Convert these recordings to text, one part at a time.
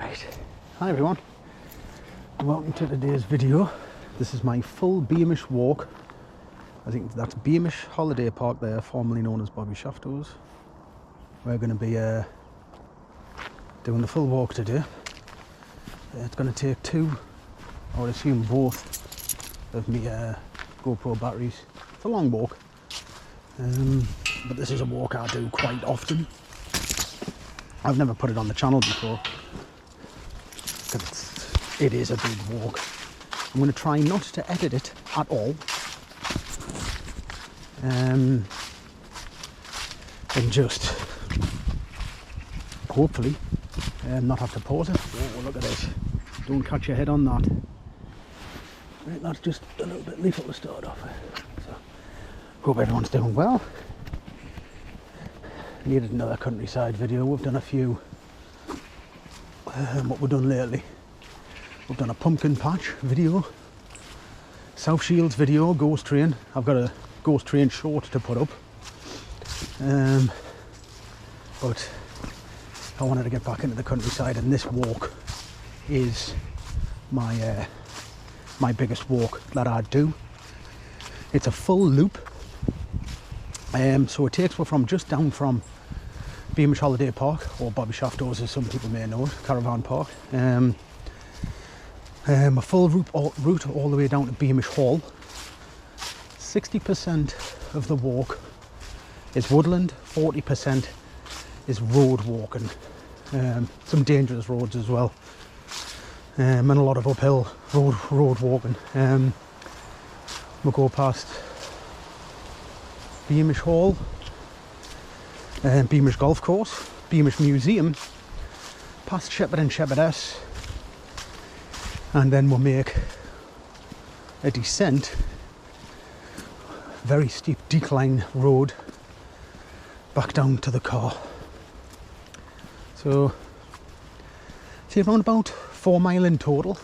Right, hi everyone, welcome to today's video. This is my full Beamish walk. I think that's Beamish Holiday Park there, formerly known as Bobby Shafto's. We're going to be doing the full walk today. It's going to take two, I would assume both, of me GoPro batteries. It's a long walk, but this is a walk I do quite often. I've never put it on the channel before because it is a big walk. I'm going to try not to edit it at all, and just hopefully not have to pause it. Oh, look at this! Don't catch your head on that. Right, that's just a little bit lethal to start off with. So, hope everyone's doing well. Needed another countryside video. We've done a few. What we've done lately, we've done a pumpkin patch video, South Shields video, ghost train. I've got a ghost train short to put up, but I wanted to get back into the countryside, and this walk is my my biggest walk that I do. It's a full loop, so it takes me from just down from Beamish Holiday Park, or Bobby Shafto's as some people may know it, Caravan Park. A full route all the way down to Beamish Hall. 60% of the walk is woodland, 40% is road walking. Some dangerous roads as well, and a lot of uphill road walking. We'll go past Beamish Hall, Beamish Golf Course, Beamish Museum, past Shepherd and Shepherdess, and then we'll make a descent, very steep decline road back down to the car. So it's around about 4 miles in total.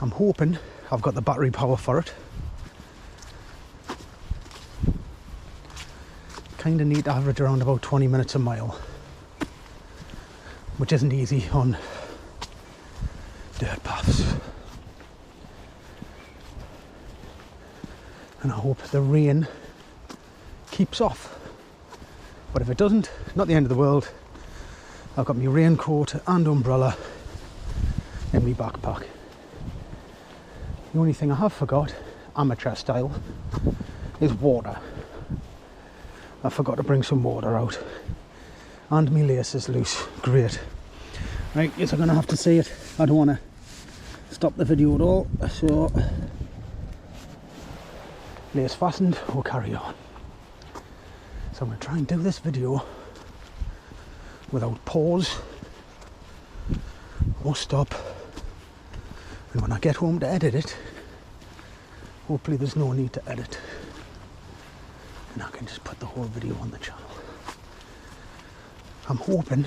I'm hoping I've got the battery power for it. Kind of need to average around about 20 minutes a mile, which isn't easy on dirt paths. And I hope the rain keeps off, but if it doesn't, not the end of the world. I've got my raincoat and umbrella in my backpack. The only thing I have forgot, amateur style, is water. I forgot to bring some water out, and my lace is loose. Great. Right, yes, I'm going to have to see it. I don't want to stop the video at all, so lace fastened, we'll carry on. So I'm going to try and do this video without pause or stop, and when I get home to edit it, hopefully there's no need to edit, and I can just put the whole video on the channel. I'm hoping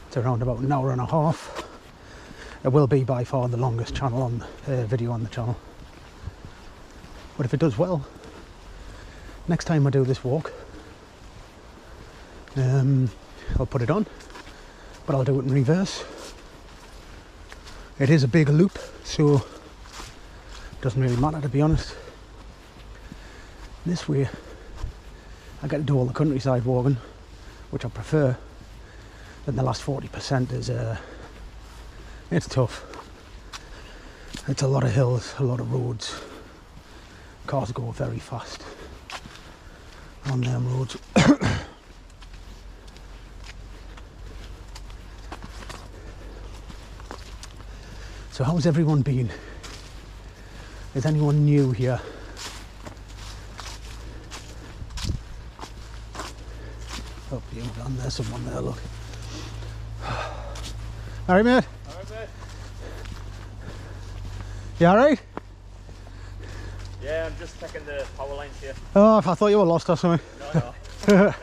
it's around about an hour and a half. It will be by far the longest channel on video on the channel. But if it does well, next time I do this walk, I'll put it on, but I'll do it in reverse. It is a big loop, so it doesn't really matter, to be honest. This way I get to do all the countryside walking, which I prefer. Then the last 40% is it's tough. It's a lot of hills, a lot of roads. Cars go very fast on them roads. So how's everyone been? Is anyone new here? Oh, you're on there, someone there, look. Alright, mate? Alright, mate. You alright? Yeah, I'm just checking the power lines here. Oh, I thought you were lost or something. No.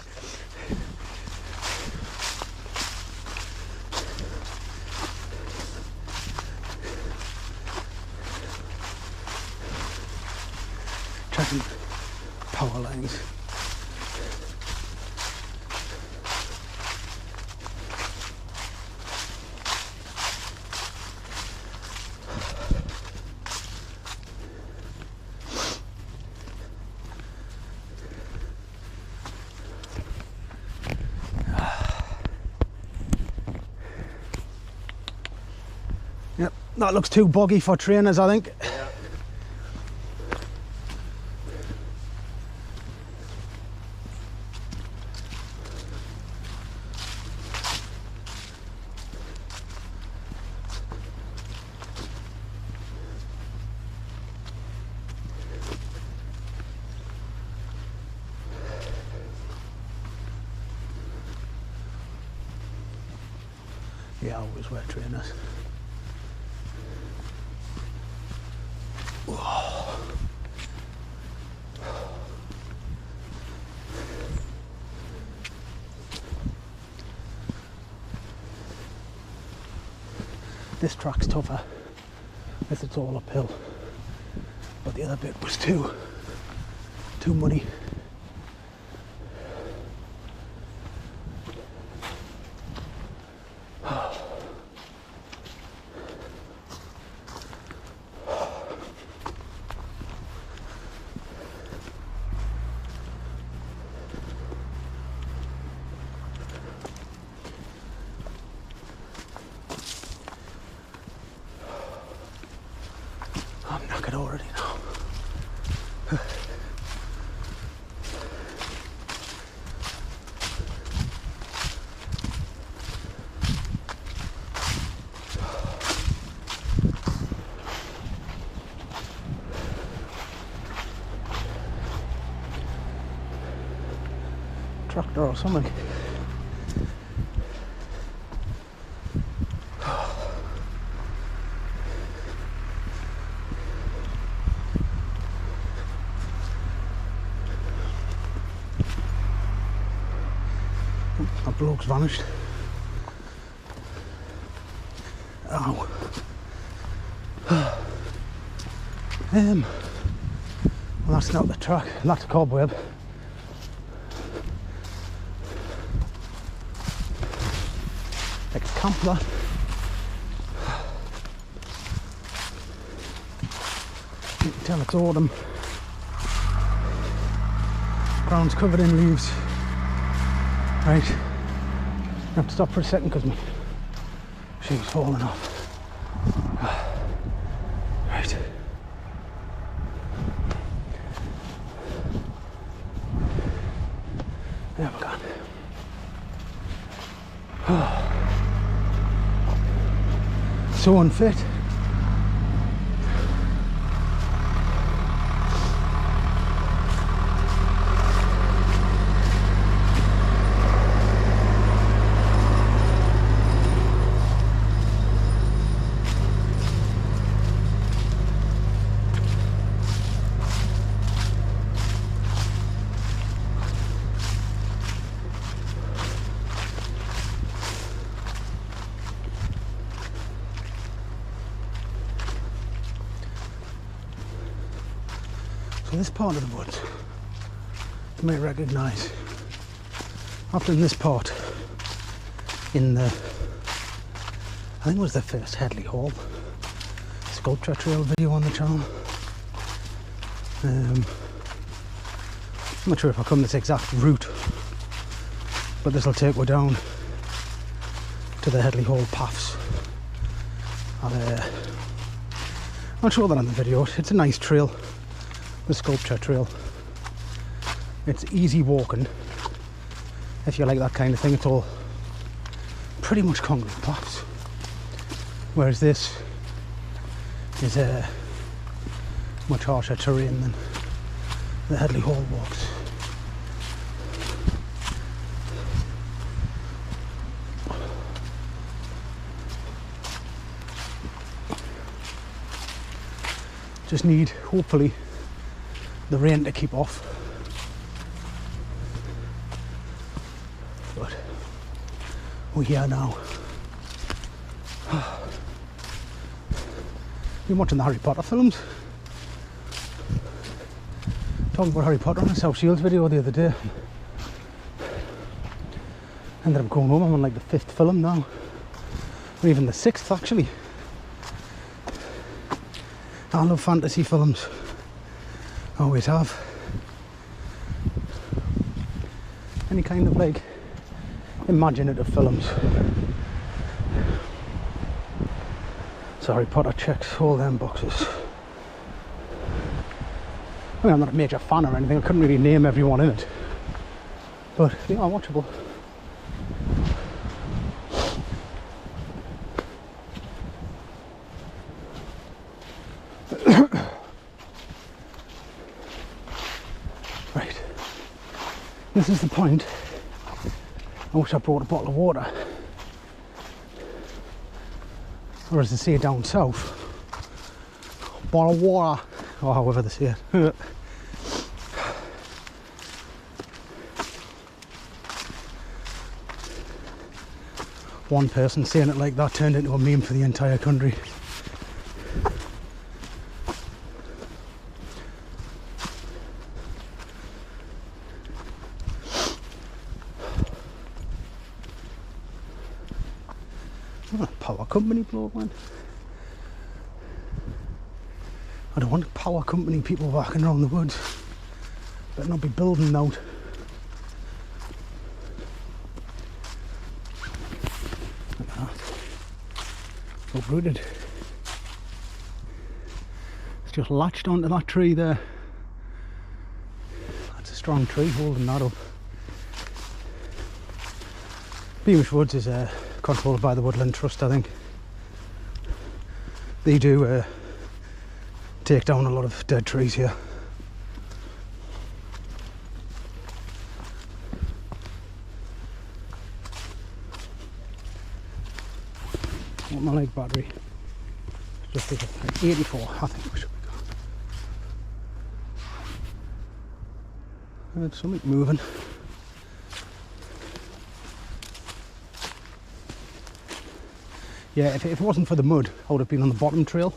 Checking power lines. That looks too boggy for trainers, I think. Yeah. Yeah, I always wear trainers. This track's tougher, as it's all uphill, but the other bit was too muddy. I'm knackered already now. Tractor or something. That bloke's vanished. Ow. Well, that's not the track, that's a cobweb. Like a camp, that. You can tell it's autumn. Ground's covered in leaves. Right, I have to stop for a second because my shoe's falling off. Right. There we go. So unfit. So this part of the woods you may recognise. Often this part in the, I think it was the first Headley Hall sculpture trail video on the channel. I'm not sure if I come this exact route, but this will take me down to the Headley Hall paths. I'll show that on the video. It's a nice trail, the sculpture trail. It's easy walking if you like that kind of thing. It's all pretty much concrete paths, whereas this is a much harsher terrain than the Headley Hall walks. Just need, hopefully, the rain to keep off. But we're here now. Been watching the Harry Potter films. Talking about Harry Potter on a South Shields video the other day. Ended up going home, I'm on like the 5th film now. Or even the 6th actually. I love fantasy films. Always have. Any kind of like imaginative films. Sorry, Potter checks all them boxes. I mean, I'm not a major fan or anything, I couldn't really name everyone in it, but they are watchable. Right, this is the point. I wish I brought a bottle of water, or as they say down south, bottle of water, or however they say it. One person saying it like that turned into a meme for the entire country. Oh, power company bloke, man. I don't want power company people walking around the woods. Better not be building out. Look at that. Uprooted. It's just latched onto that tree there. That's a strong tree holding that up. Beamish Woods is controlled by the Woodland Trust, I think. They do take down a lot of dead trees here. What my leg battery? It's just like 84, I think we should be going. There's something moving. Yeah, if it wasn't for the mud, I would have been on the bottom trail,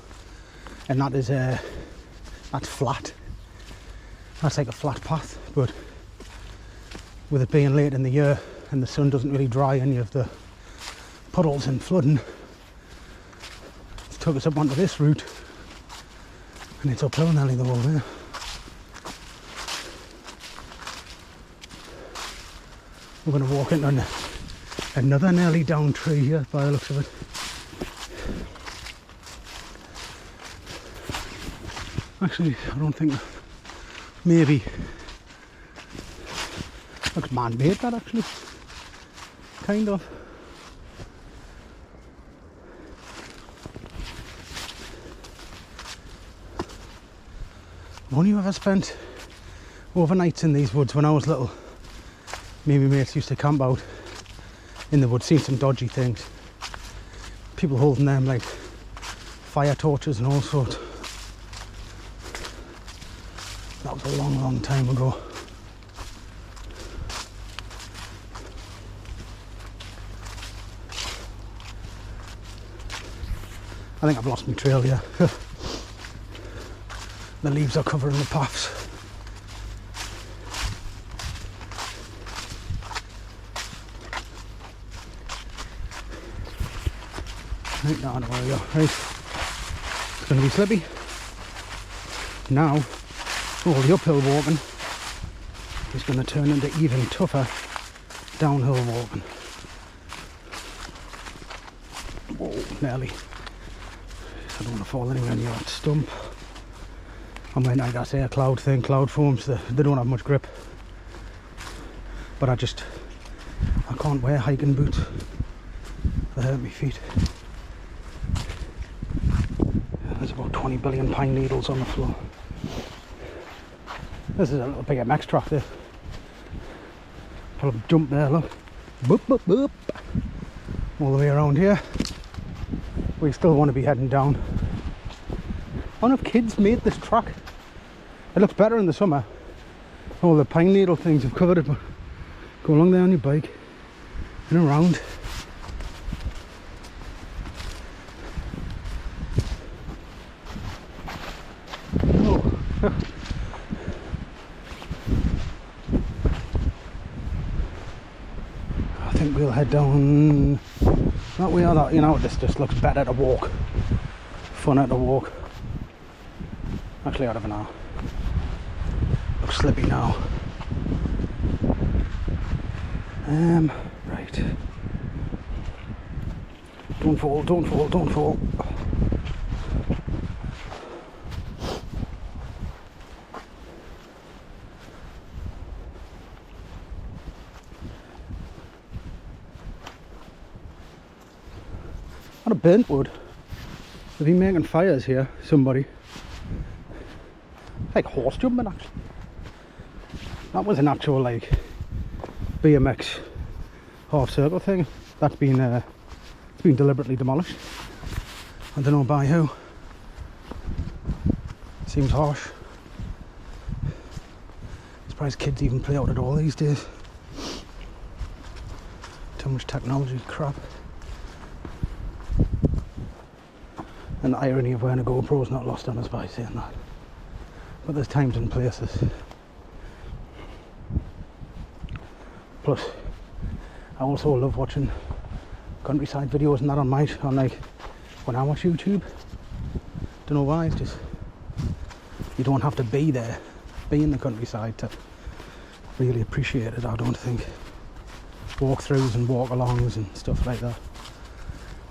and that is that's flat. That's like a flat path, but with it being late in the year and the sun doesn't really dry any of the puddles and flooding, it's took us up onto this route, and it's uphill nearly the whole way. We're going to walk into another nearly down tree here by the looks of it. Actually, I don't think, maybe, looks man-made that actually, kind of. I've only ever spent overnights in these woods when I was little. Me and my mates used to camp out in the woods, seen some dodgy things. People holding them like fire torches and all sorts. That was a long, long time ago. I think I've lost my trail here. The leaves are covering the paths. Right, now I know where we go. Right, it's going to be slippy. Now, all the uphill walking is going to turn into even tougher downhill walking. Whoa, nearly. I don't want to fall anywhere near that stump. I mean, like I say, a cloud thing, cloud forms, they don't have much grip. But I can't wear hiking boots. They hurt my feet. There's about 20 billion pine needles on the floor. This is a little big MX track there. Probably jump there, look. Boop, boop, boop. All the way around here. We still want to be heading down. I wonder if kids made this track. It looks better in the summer. All the pine needle things have covered it, but go along there on your bike and around. Oh. I think we'll head down that way or that. You know, this just looks better to walk. Funner to walk. Actually, I don't know. Looks slippy now. Right. Don't fall, don't fall, don't fall. Not a burnt wood. They've been making fires here, somebody. Like horse jumping actually. That was an actual like BMX half circle thing. That's been it's been deliberately demolished. I don't know by who. Seems harsh. Surprised kids even play out at all these days. Too much technology crap. And the irony of wearing a GoPro is not lost on us by saying that. But there's times and places. Plus, I also love watching countryside videos and that on like when I watch YouTube. Don't know why, it's just you don't have to be there, be in the countryside to really appreciate it, I don't think. Walkthroughs and walk-alongs and stuff like that,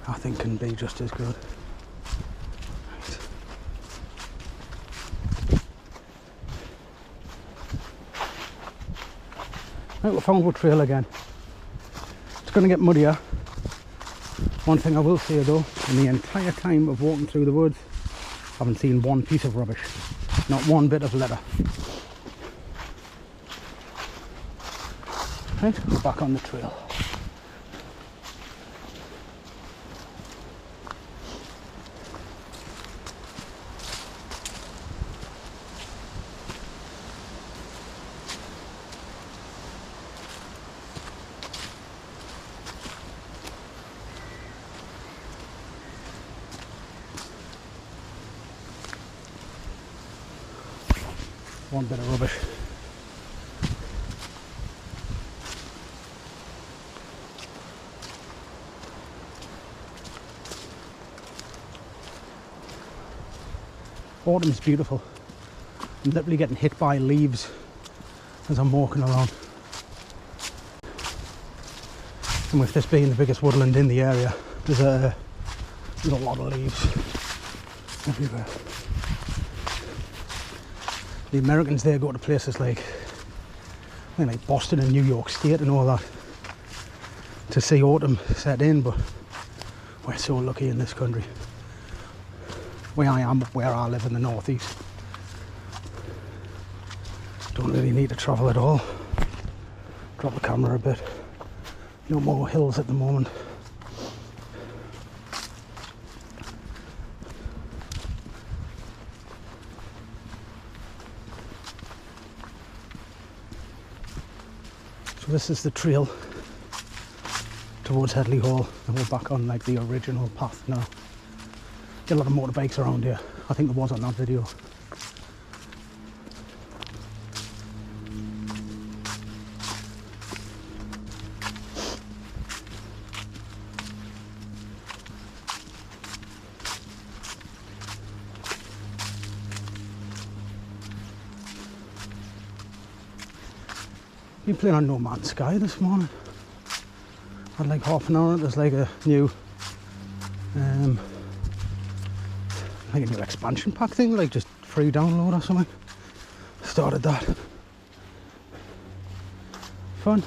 I think can be just as good. Right, we found our trail again. It's going to get muddier. One thing I will say though, in the entire time of walking through the woods, I haven't seen one piece of rubbish. Not one bit of litter. Right, we're back on the trail. One bit of rubbish. Autumn's beautiful. I'm literally getting hit by leaves as I'm walking along. And with this being the biggest woodland in the area, there's a lot of leaves everywhere. The Americans there go to places like Boston and New York State and all that to see autumn set in, but we're so lucky in this country. Where I am, where I live in the northeast, don't really need to travel at all. Drop the camera a bit. No more hills at the moment. So this is the trail towards Headley Hall, and we're back on like the original path now. Get a lot of motorbikes around here. I think there was on that video. Been playing on No Man's Sky this morning. Had like half an hour. There's like a new like a new expansion pack thing, like just free download or something. Started that. Fun.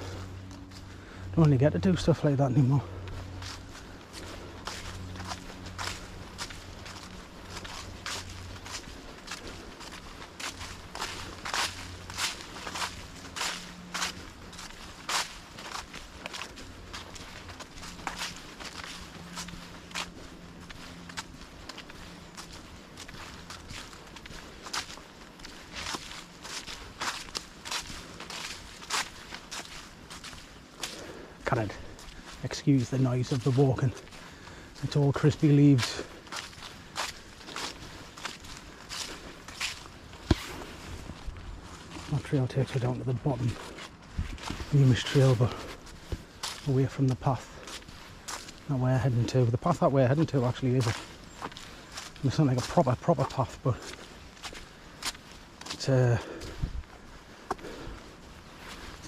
Don't really get to do stuff like that anymore. Can't excuse the noise of the walking. It's all crispy leaves. That trail takes you down to the bottom Beamish Trail, but away from the path that we're heading to. The path that we're heading to actually is it's not like a proper path, but it's a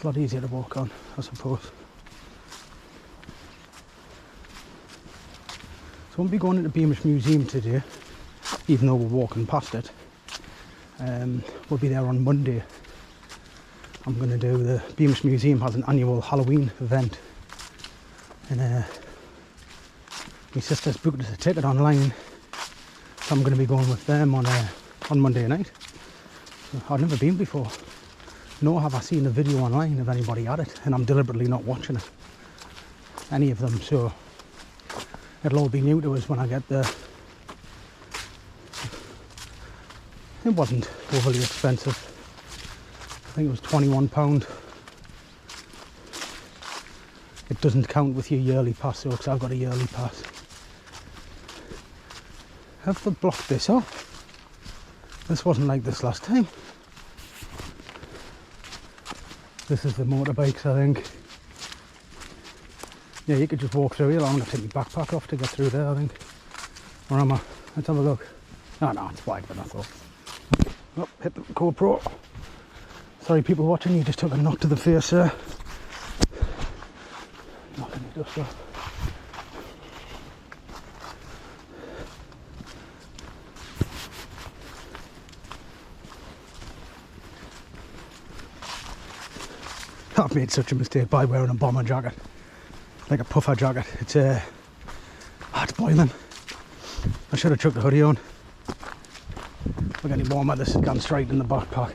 lot easier to walk on, I suppose. So I won't be going into Beamish Museum today, even though we're walking past it. We'll be there on Monday. I'm going to do the Beamish Museum has an annual Halloween event in My sister's booked us a ticket online, so I'm going to be going with them on Monday night. I've never been before, nor have I seen a video online of anybody at it, and I'm deliberately not watching it, any of them, so it'll all be new to us when I get there. It wasn't overly expensive. I think it was £21. It doesn't count with your yearly pass though, because I've got a yearly pass. Have they blocked this off? This wasn't like this last time. This is the motorbikes, I think. Yeah, you could just walk through here. I'm going to take my backpack off to get through there, I think. Where am I? Let's have a look. Oh no, it's wider than I thought. Oh, hit the GoPro. Sorry people watching, you just took a knock to the face there. Knocking the dust off. I've made such a mistake by wearing a bomber jacket, like a puffer jacket. It's it's boiling. I should have chucked the hoodie on. We're getting warmer. This has gone straight in the backpack.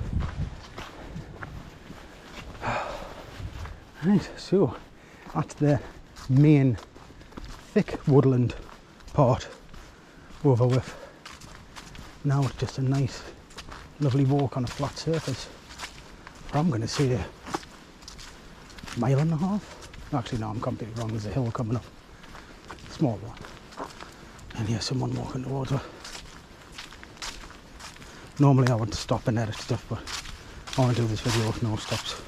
Right, so that's the main thick woodland part over with. Now it's just a nice, lovely walk on a flat surface. I'm going to say a mile and a half. Actually, no, I'm completely wrong. There's a hill coming up, small one, and here's someone walking towards her. Normally I would stop and edit stuff, but I want to do this video with no stops.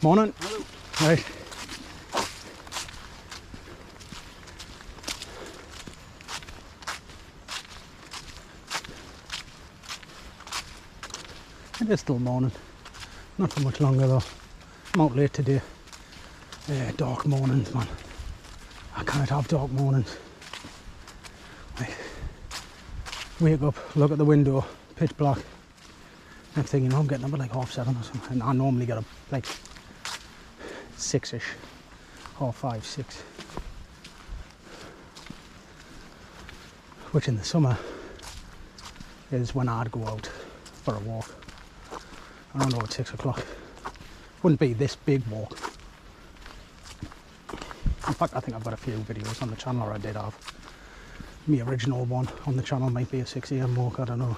Morning. Hello. Right. It is still morning. Not for much longer though. I'm out late today. Dark mornings, man. I can't have dark mornings. Like, wake up, look at the window, pitch black. Next thing you know, I'm getting up at like 7:30 or something. And I normally get up like 6ish, 5:30, 6. Which in the summer is when I'd go out for a walk. I don't know, at 6 o'clock. Wouldn't be this big walk. In fact, I think I've got a few videos on the channel, or I did have. My original one on the channel might be a 6 AM walk, I don't know.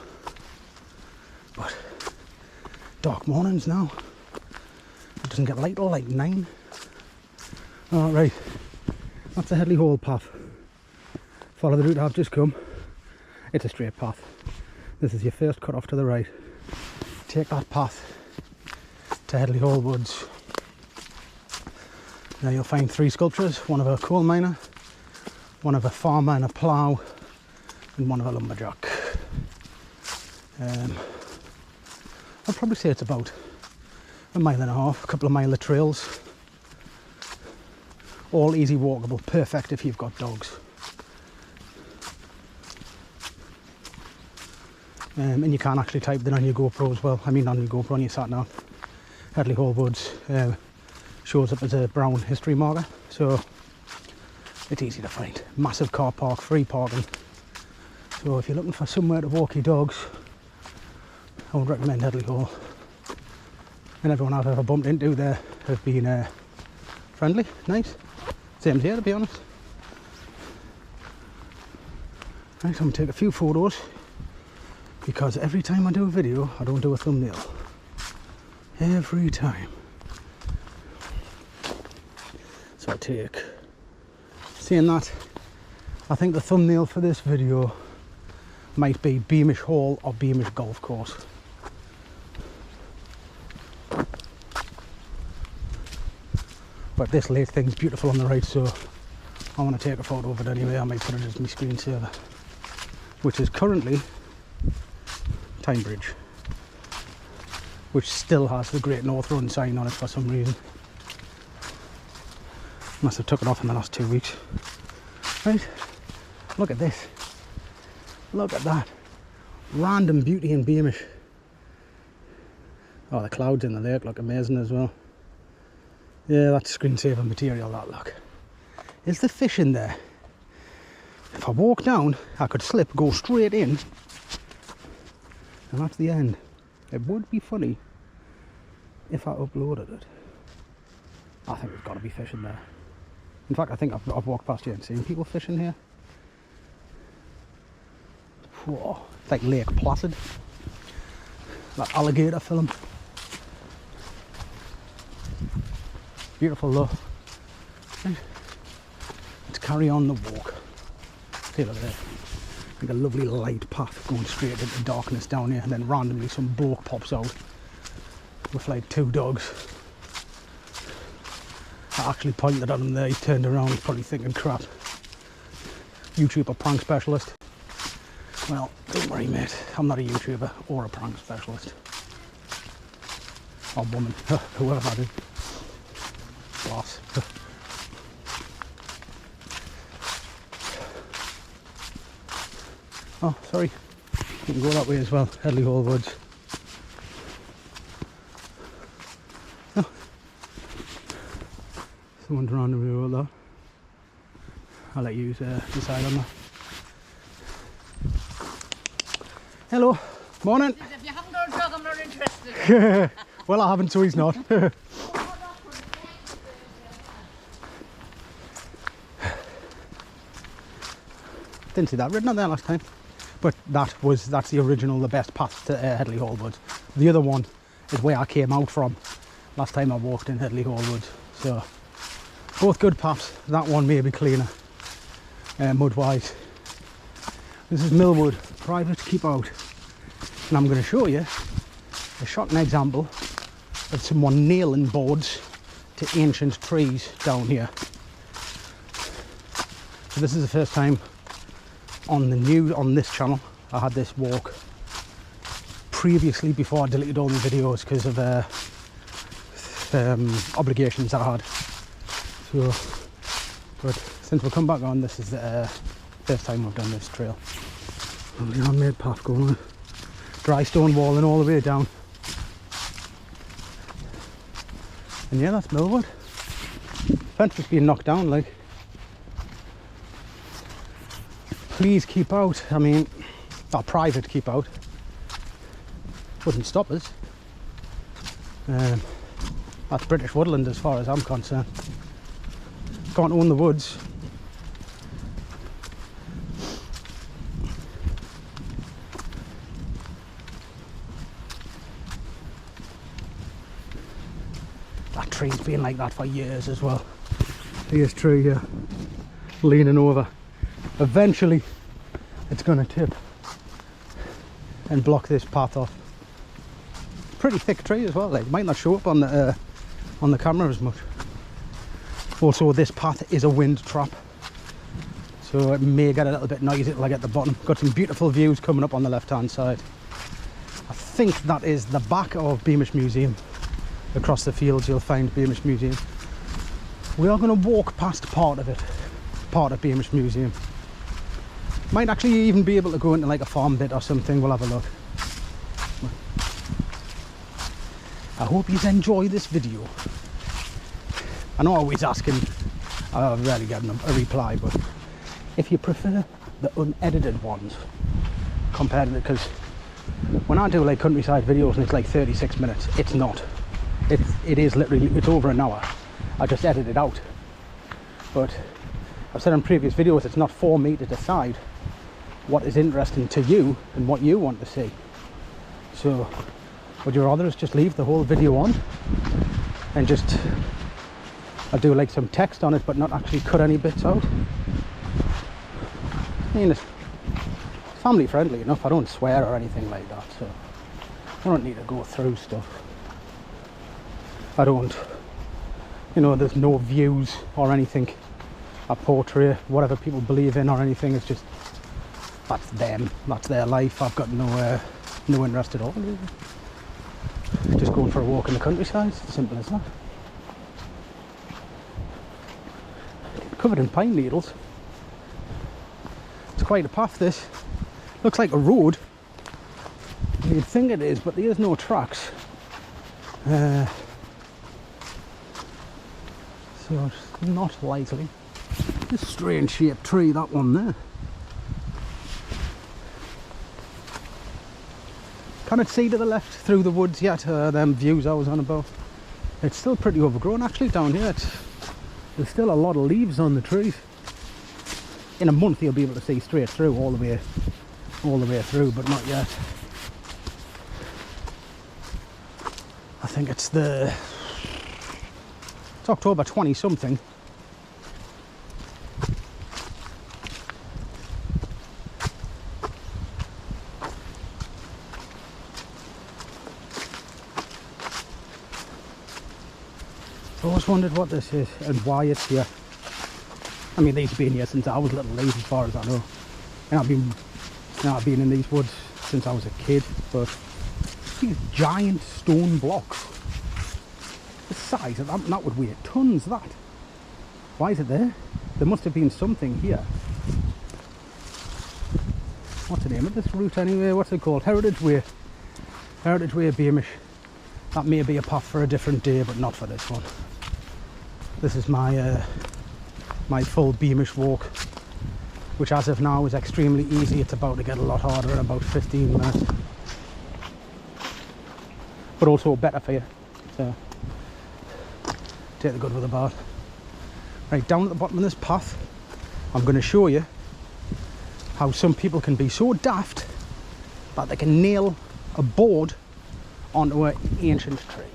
But dark mornings now. It doesn't get light till like 9. Oh, right, that's the Headley Hall path. Follow the route I've just come. It's a straight path. This is your first cut off to the right. Take that path to Headley Hall Woods. Now you'll find 3 sculptures, one of a coal miner, one of a farmer and a plough, and one of a lumberjack. I'd probably say it's about a mile and a half, a couple of mile of trails. All easy walkable, perfect if you've got dogs. And you can actually type that on your GoPro as well. I mean on your GoPro, on your sat nav. Headley Hall Woods shows up as a brown history marker, so it's easy to find. Massive car park, free parking. So if you're looking for somewhere to walk your dogs, I would recommend Headley Hall. And everyone I've ever bumped into there have been friendly, nice. Same as here, to be honest. Right, I'm going to take a few photos, because every time I do a video, I don't do a thumbnail. Every time. So I take, seeing that, I think the thumbnail for this video might be Beamish Hall or Beamish Golf Course. But this lake thing's beautiful on the right, so I want to take a photo of it anyway. I might put it as my screensaver, which is currently Tyne Bridge, which still has the Great North Run sign on it for some reason. Must have took it off in the last 2 weeks. Right, look at this. Look at that. Random beauty in Beamish. Oh, the clouds in the lake look amazing as well. Yeah, that's screensaver material, that look. Is the fish in there? If I walk down, I could slip, go straight in, and that's the end. It would be funny if I uploaded it. I think there's got to be fish in there. In fact, I think I've walked past here and seen people fishing here. Whoa, it's like Lake Placid. That alligator film. Beautiful though. Right. Let's carry on the walk. See, look at that. Like a lovely light path going straight into darkness down here, and then randomly some bloke pops out with like 2 dogs. I actually pointed at him there, he turned around, he's probably thinking, crap, YouTuber prank specialist. Well, don't worry mate, I'm not a YouTuber or a prank specialist. Or woman, whoever that is. Boss. Oh, sorry, you can go that way as well, Headley Hall Woods. Oh. Someone's randomly wrote that. I'll let you decide on that. Hello, morning. If you haven't got a dog, I'm not interested. Well, I haven't, so he's not. Didn't see that written on there last time. But that's the original, the best path to Headley Hall Woods. The other one is where I came out from last time I walked in Headley Hall Woods. So both good paths. That one may be cleaner, mud-wise. This is Millwood, private keep out. And I'm going to show you a shocking example of someone nailing boards to ancient trees down here. So this is the first time on this channel. I had this walk previously before I deleted all the videos because of obligations I had. So, but since we've come back on, this is the first time we've done this trail. Lovely handmade path going on. Dry stone walling all the way down. And yeah, that's Millwood. Fence was being knocked down, like. Please keep out. I mean, our private keep out. Wouldn't stop us. That's British woodland as far as I'm concerned. Can't own the woods. That tree's been like that for years as well. Here's tree here, leaning over. Eventually it's going to tip and block this path off. Pretty thick tree as well, like, might not show up on the camera as much. Also, this path is a wind trap, so it may get a little bit noisy like at the bottom. Got some beautiful views coming up on the left hand side. I think that is the back of Beamish Museum. Across the fields you'll find Beamish Museum. We are going to walk past part of it, part of Beamish Museum. Might actually even be able to go into like a farm bit or something. We'll have a look. I hope you enjoy this video. I know I'm always asking, I rarely get a reply, but if you prefer the unedited ones compared to, because when I do like countryside videos and it's like 36 minutes, it's not. It is literally, it's over an hour. I just edit it out. But I've said in previous videos, it's not for me to decide what is interesting to you and what you want to see. So would you rather us just leave the whole video on and just I'll do like some text on it but not actually cut any bits out? I mean, it's family friendly enough. I don't swear or anything like that, so I don't need to go through stuff. I don't, you know, there's no views or anything I portray, whatever people believe in or anything. It's just, that's them, that's their life. I've got no interest at all. Just going for a walk in the countryside, it's as simple as that. covered in pine needles. It's quite a path, this. Looks like a road. You'd think it is, but there's no tracks. So it's not likely. This strange shaped tree, that one there. Cannot see to the left through the woods yet, them views I was on about. It's still pretty overgrown actually down here. There's still a lot of leaves on the trees. In a month you'll be able to see straight through all the way through, but not yet. I think it's October 20 something. I always wondered what this is and why it's here. I mean, these have been here since I was little, as far as I know. And I've been in these woods since I was a kid, but these giant stone blocks, the size of that, that would weigh tons, that. Why is it there? There must have been something here. What's the name of this route anyway? What's it called? Heritage Way. Heritage Way, Beamish. That may be a path for a different day, but not for this one. This is my my full Beamish walk, which as of now is extremely easy. It's about to get a lot harder in about 15 minutes. But also better for you. So take the good with the bad. Right, down at the bottom of this path, I'm going to show you how some people can be so daft that they can nail a board onto an ancient tree.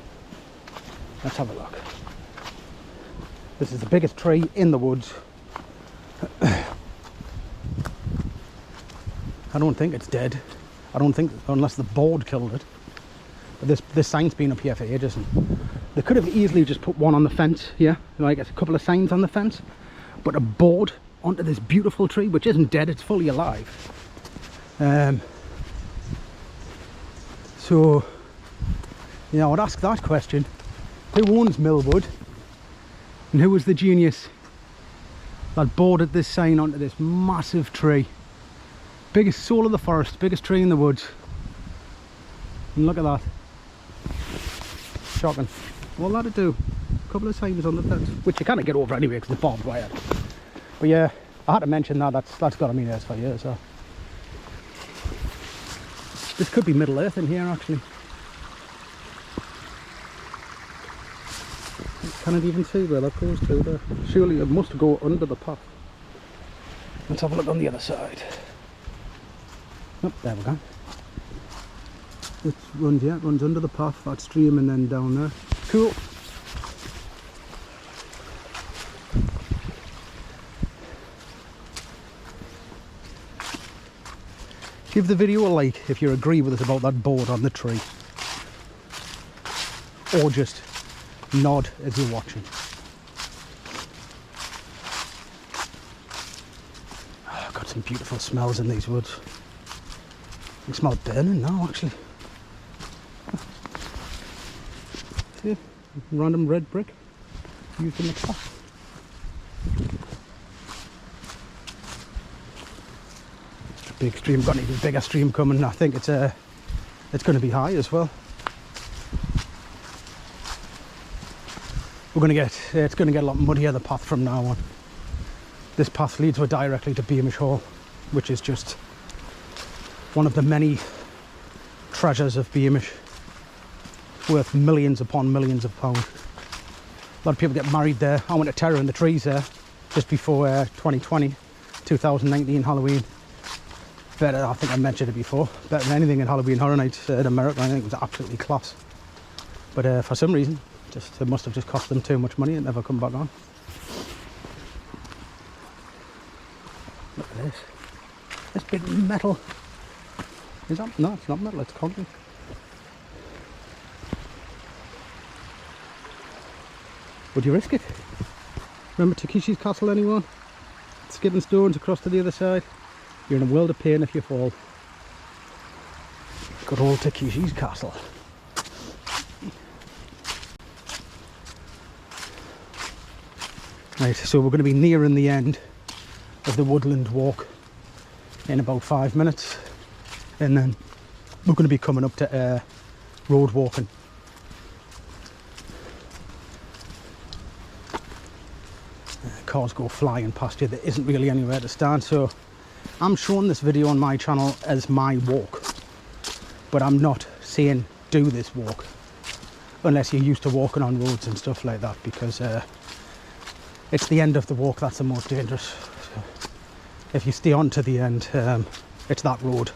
Let's have a look. This is the biggest tree in the woods. I don't think it's dead. I don't think, unless the board killed it. But this sign's been up here for ages, and they could have easily just put one on the fence here, like a couple of signs on the fence, but a board onto this beautiful tree, which isn't dead, it's fully alive. So yeah, I would ask that question. Who owns Millwood? And who was the genius that boarded this sign onto this massive tree? Biggest soul of the forest, biggest tree in the woods. And look at that. Shocking. All that'd do. A couple of signs on the fence, which you can't get over anyway because the barbed wire. But yeah, I had to mention that. That's got to be there for years. So this could be Middle Earth in here actually. Can't even see where that goes to there. Surely it must go under the path. Let's have a look on the other side. Oh, there we go. It runs under the path, that stream, and then down there. Cool. Give the video a like if you agree with us about that board on the tree. Or just nod as you're watching. Oh, I've got some beautiful smells in these woods. I can smell burning now actually. See, random red brick used in the path. Big stream, got an even bigger stream coming. I think it's going to be high as well. We're going to get, it's going to get a lot muddier, the path from now on. This path leads directly to Beamish Hall, which is just one of the many treasures of Beamish, worth millions upon millions of pounds. A lot of people get married there. I went to Terror in the Trees there just before 2019 Halloween. Better, I think I mentioned it before, better than anything in Halloween Horror Nights in America. I think it was absolutely class. But for some reason, it must have just cost them too much money and never come back on. Look at this. This big metal. Is that? No, it's not metal, it's concrete. Would you risk it? Remember Takeshi's Castle, anyone? Skipping stones across to the other side. You're in a world of pain if you fall. Good old Takeshi's Castle. Right, so we're going to be nearing the end of the woodland walk in about 5 minutes, and then we're going to be coming up to road walking. Cars go flying past you, there isn't really anywhere to stand, so I'm showing this video on my channel as my walk, but I'm not saying do this walk unless you're used to walking on roads and stuff like that, because it's the end of the walk that's the most dangerous. So if you stay on to the end, it's that road.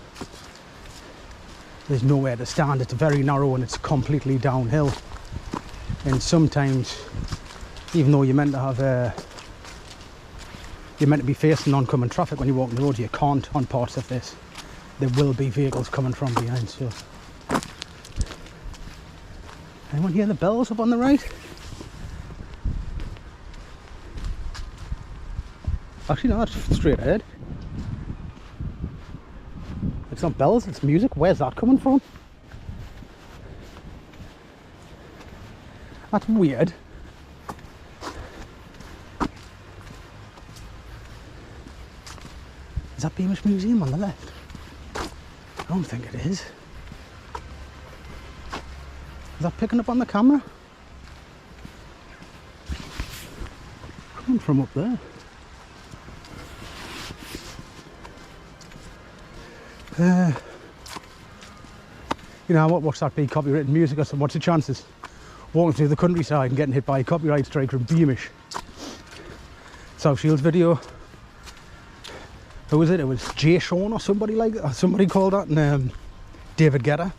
There's nowhere to stand, it's very narrow and it's completely downhill, and sometimes, even though you're meant to have you're meant to be facing oncoming traffic when you walk on the road, you can't on parts of this. There will be vehicles coming from behind. So anyone hear the bells up on the right? Actually no, that's straight ahead. It's not bells, it's music. Where's that coming from? That's weird. Is that Beamish Museum on the left? I don't think it is. Is that picking up on the camera? Coming from up there. You know, what's that be? Copyrighted music or something? What's the chances? Walking through the countryside and getting hit by a copyright strike from Beamish. South Shields video. Who was it? It was Jay Sean or somebody like that. Somebody called that, and David Guetta.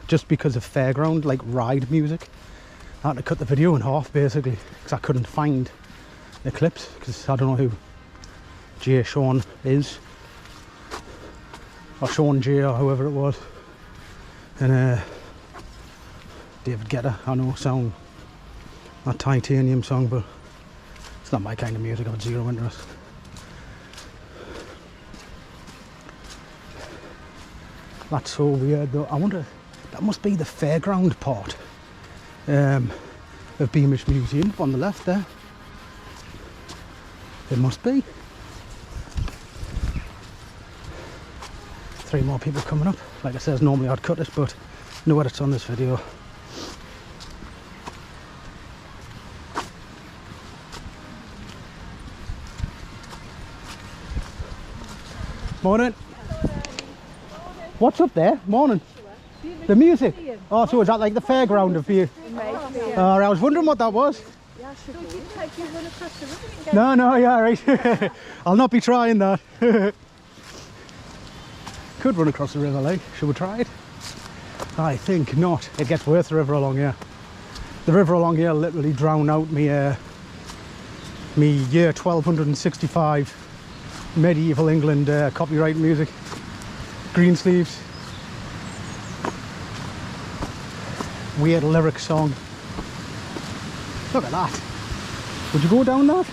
Just because of fairground, like ride music. I had to cut the video in half basically because I couldn't find the clips, because I don't know who Jay Sean is, or Sean J or whoever it was. And David Guetta, I know, song, that Titanium song, but it's not my kind of music. I've got zero interest. That's so weird though. I wonder, that must be the fairground part of Beamish Museum on the left there. It must be. 3 more people coming up. Like I said, normally I'd cut it, but no edits on this video. Morning. What's up there? Morning. The music. Oh, so is that like the fairground of Beamish? I was wondering what that was. No, yeah, right. I'll not be trying that. Could run across the river, like. Should we try it? I think not. It gets worse, the river along here. The river along here literally drowned out me year 1265 medieval England copyright music. Green sleeves. Weird lyric song. Look at that. Would you go down that?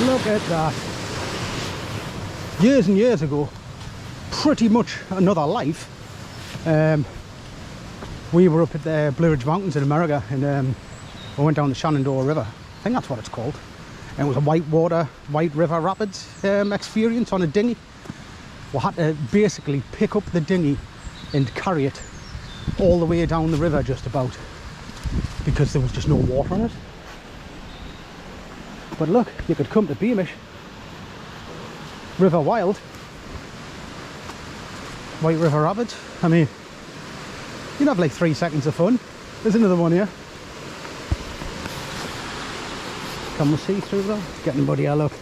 Look at that. Years and years ago, pretty much another life, we were up at the Blue Ridge Mountains in America, and we went down the Shenandoah River. I think that's what it's called. And it was a white river rapids experience on a dinghy. We had to basically pick up the dinghy and carry it all the way down the river just about, because there was just no water in it. But look, you could come to Beamish, River Wild, White River Rapids. I mean, you'd have like 3 seconds of fun. There's another one here. Can we see through that? It's getting muddy, a look.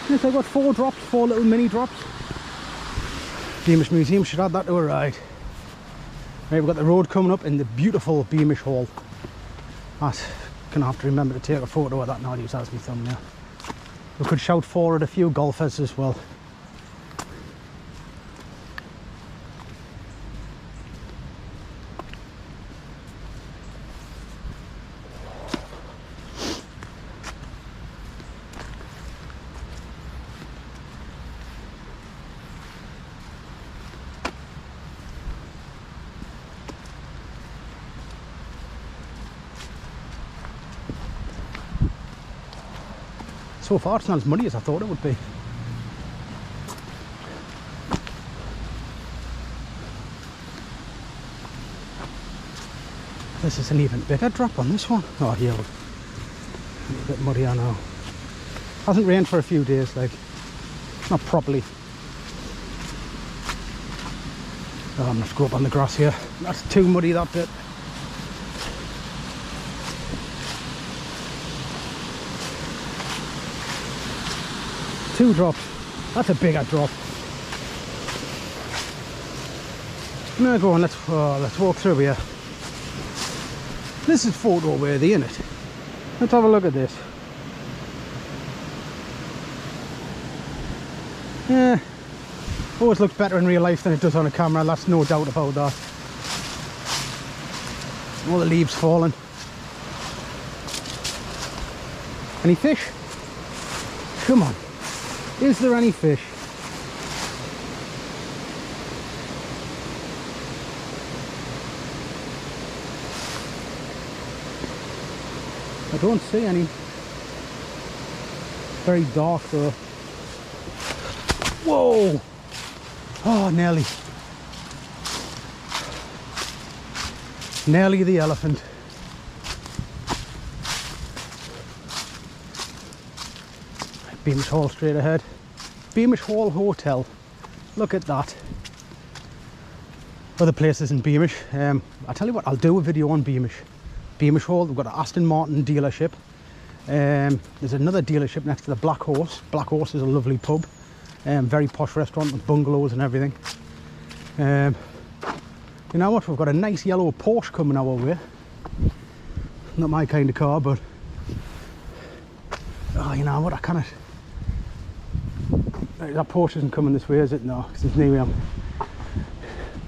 Yes, I got 4 drops, 4 little mini drops. Beamish Museum should add that to a ride. Right, we've got the road coming up in the beautiful Beamish Hall. That's gonna have to remember to take a photo of that now. Use that as my thumbnail. We could shout forward a few golfers as well. So far it's not as muddy as I thought it would be. This is an even bigger drop on this one. Oh yeah, a little bit muddy, I know. Hasn't rained for a few days, like, not properly. Oh, I'm going to go up on the grass here. That's too muddy, that bit. Two drops. That's a bigger drop. Now go on, let's walk through here. This is photo worthy, isn't it? Let's have a look at this. Yeah, always looks better in real life than it does on a camera, that's no doubt about that. All the leaves falling. Any fish? Come on. Is there any fish? I don't see any. Very dark though. Whoa! Oh, nearly. Nearly the elephant. Beamish Hall straight ahead. Beamish Hall Hotel. Look at that. Other places in Beamish. I'll tell you what, I'll do a video on Beamish. Beamish Hall, we've got an Aston Martin dealership. There's another dealership next to the Black Horse. Black Horse is a lovely pub. Very posh restaurant with bungalows and everything. You know what, we've got a nice yellow Porsche coming our way. Not my kind of car, but oh, you know what, I cannot. That Porsche isn't coming this way, is it? No, because it's new.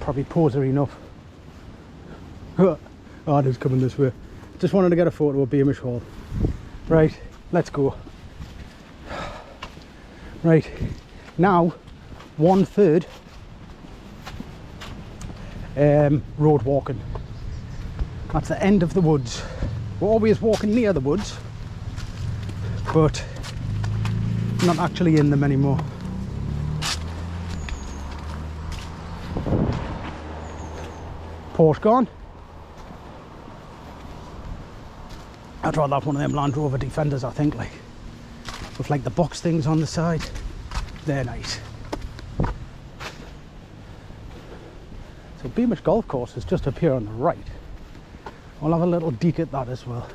Probably poser enough. Oh, it is coming this way. Just wanted to get a photo of Beamish Hall. Right, let's go. Right, now 1/3 road walking. That's the end of the woods. We're always walking near the woods, but not actually in them anymore. Porsche gone. I'd rather have one of them Land Rover Defenders, I think, like, with like the box things on the side. They're nice. So Beamish Golf Course is just up here on the right. I'll have a little deek at that as well.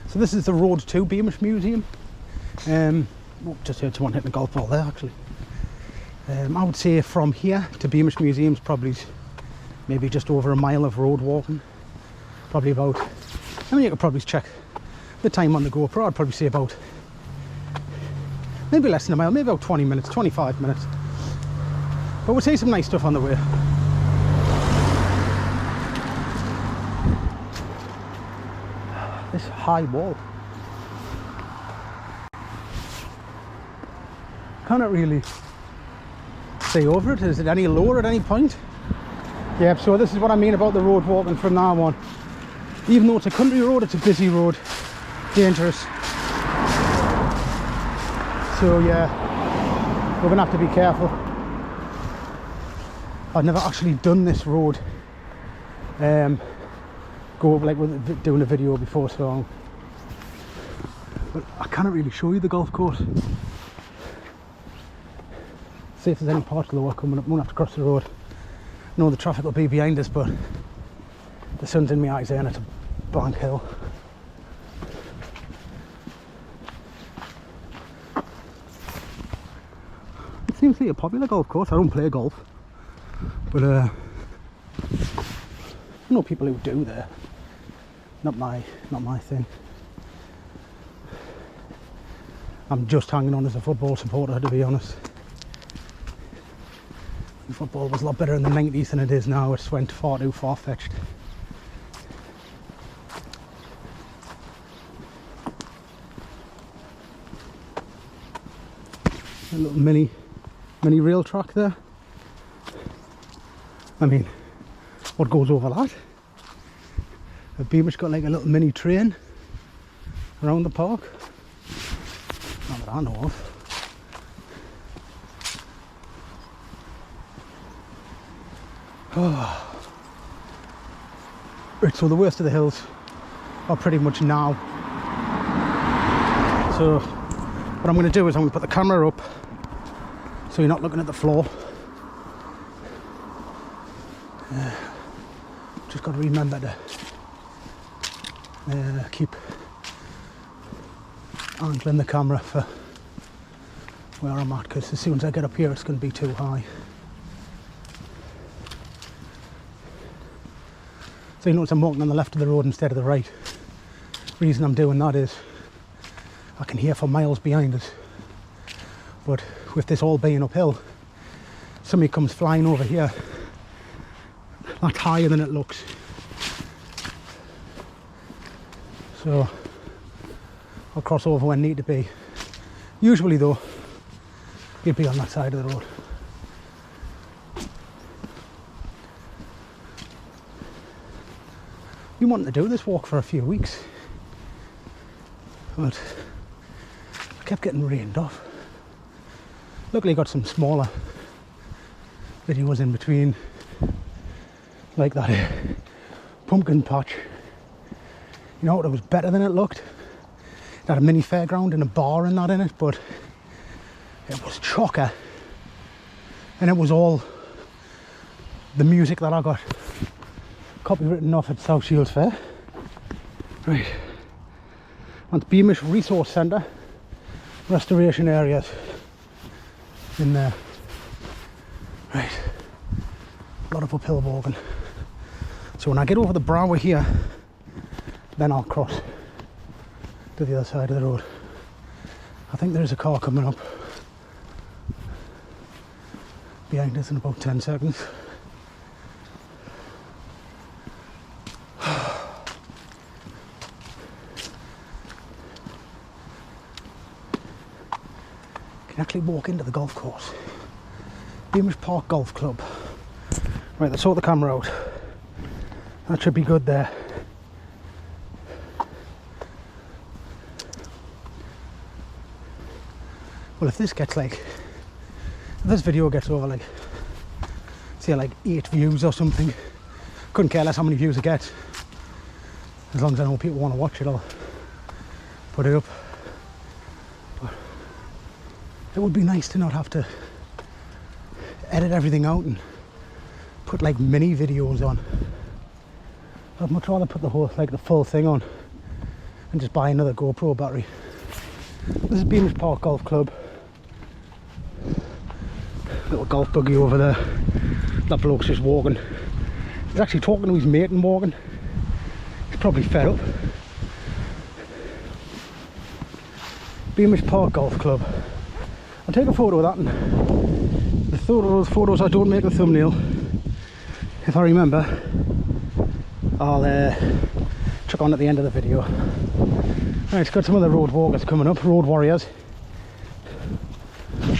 So this is the road to Beamish Museum. Just heard someone hitting a golf ball there, actually. I would say from here to Beamish Museum is probably maybe just over a mile of road walking. Probably about, I mean, you could probably check the time on the GoPro. I'd probably say about, maybe less than a mile, maybe about 20 minutes, 25 minutes. But we'll see some nice stuff on the way. This high wall. Cannot really see over it. Is it any lower at any point? Yeah, so this is what I mean about the road walking from now on. Even though it's a country road, it's a busy road. Dangerous. So yeah, we're gonna have to be careful. I've never actually done this road. Go like with doing a video before, so but I can't really show you the golf course. See if there's any parts lower coming up. Won't have to cross the road. No, the traffic will be behind us, but the sun's in my eyes there and it's a blank hill. It seems to be a popular golf course. I don't play golf, but I know people who do there. Not my thing. I'm just hanging on as a football supporter, to be honest. Football was a lot better in the 90s than it is now. It's went far too far-fetched. A little mini rail track there. I mean, what goes over that? Beamish got like a little mini train. around the park. Not that I know of. Oh. Right, so the worst of the hills are pretty much now. So what I'm going to do is I'm going to put the camera up so you're not looking at the floor. Just got to remember to keep angling the camera for where I'm at, because as soon as I get up here it's going to be too high. So you notice I'm walking on the left of the road instead of the right. The reason I'm doing that is I can hear for miles behind us, but with this all being uphill, somebody comes flying over here, that's higher than it looks. So I'll cross over when need to be. Usually though, you'd be on that side of the road. We wanted to do this walk for a few weeks, but I kept getting rained off. Luckily got some smaller videos in between, like that pumpkin patch. You know what, it was better than it looked. It had a mini fairground and a bar and that in it, but it was chocker, and it was all the music that I got copywritten off at South Shields Fair. Right, and Beamish Resource Centre, restoration areas in there. Right, a lot of uphill walking. So when I get over the brow here, then I'll cross to the other side of the road. I think there's a car coming up behind us in about 10 seconds. Can actually walk into the golf course. Beamish Park Golf Club. Right, let's sort the camera out. That should be good there. Well, if this gets like, if this video gets over like, say like 8 views or something, couldn't care less how many views it gets. As long as I know people want to watch it, I'll put it up. But it would be nice to not have to edit everything out and put like mini videos on. I'd much rather put the whole, like the full thing on and just buy another GoPro battery. This is Beamish Park Golf Club. Little golf buggy over there. That bloke's just walking. He's actually talking to his mate and walking. He's probably fed up. Beamish Park Golf Club. I'll take a photo of that, and the photos I don't make a thumbnail. If I remember, I'll chuck on at the end of the video. Right, it's got some other road walkers coming up, road warriors.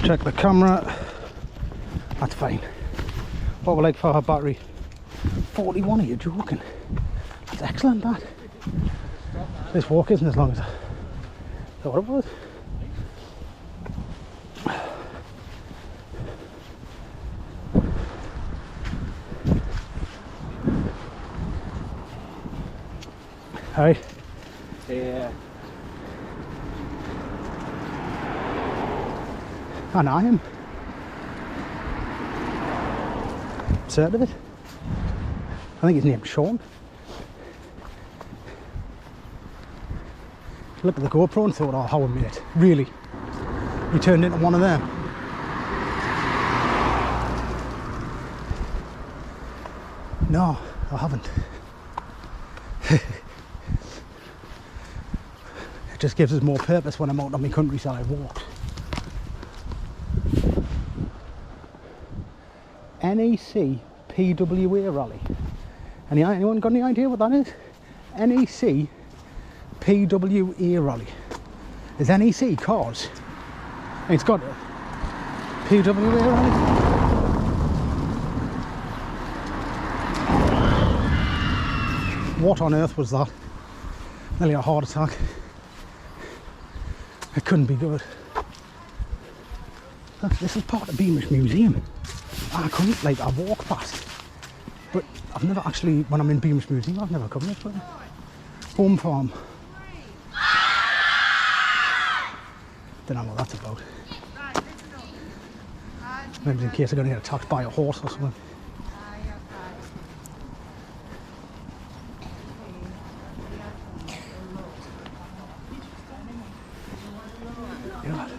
Check the camera. That's fine. What we like for our battery? 41, are you joking? That's excellent, that. This walk isn't as long as... Is that what it was? Hi. Yeah. And I am. Certain of it. I think his name's Sean. Look at the GoPro and thought, oh, how I made it. Really? You turned into one of them. No, I haven't. It just gives us more purpose when I'm out on my countryside walks. NEC PWA rally. Anyone got any idea what that is? NEC PWA rally. Is NEC cars? It's got a PWA rally. What on earth was that? Nearly a heart attack. It couldn't be good. Look, this is part of Beamish Museum. I couldn't, like, I walk past. But I've never actually, when I'm in Beamish Museum, I've never come this way. Home farm. Don't know what that's about. Maybe in case they're going to get attacked by a horse or something. Yeah.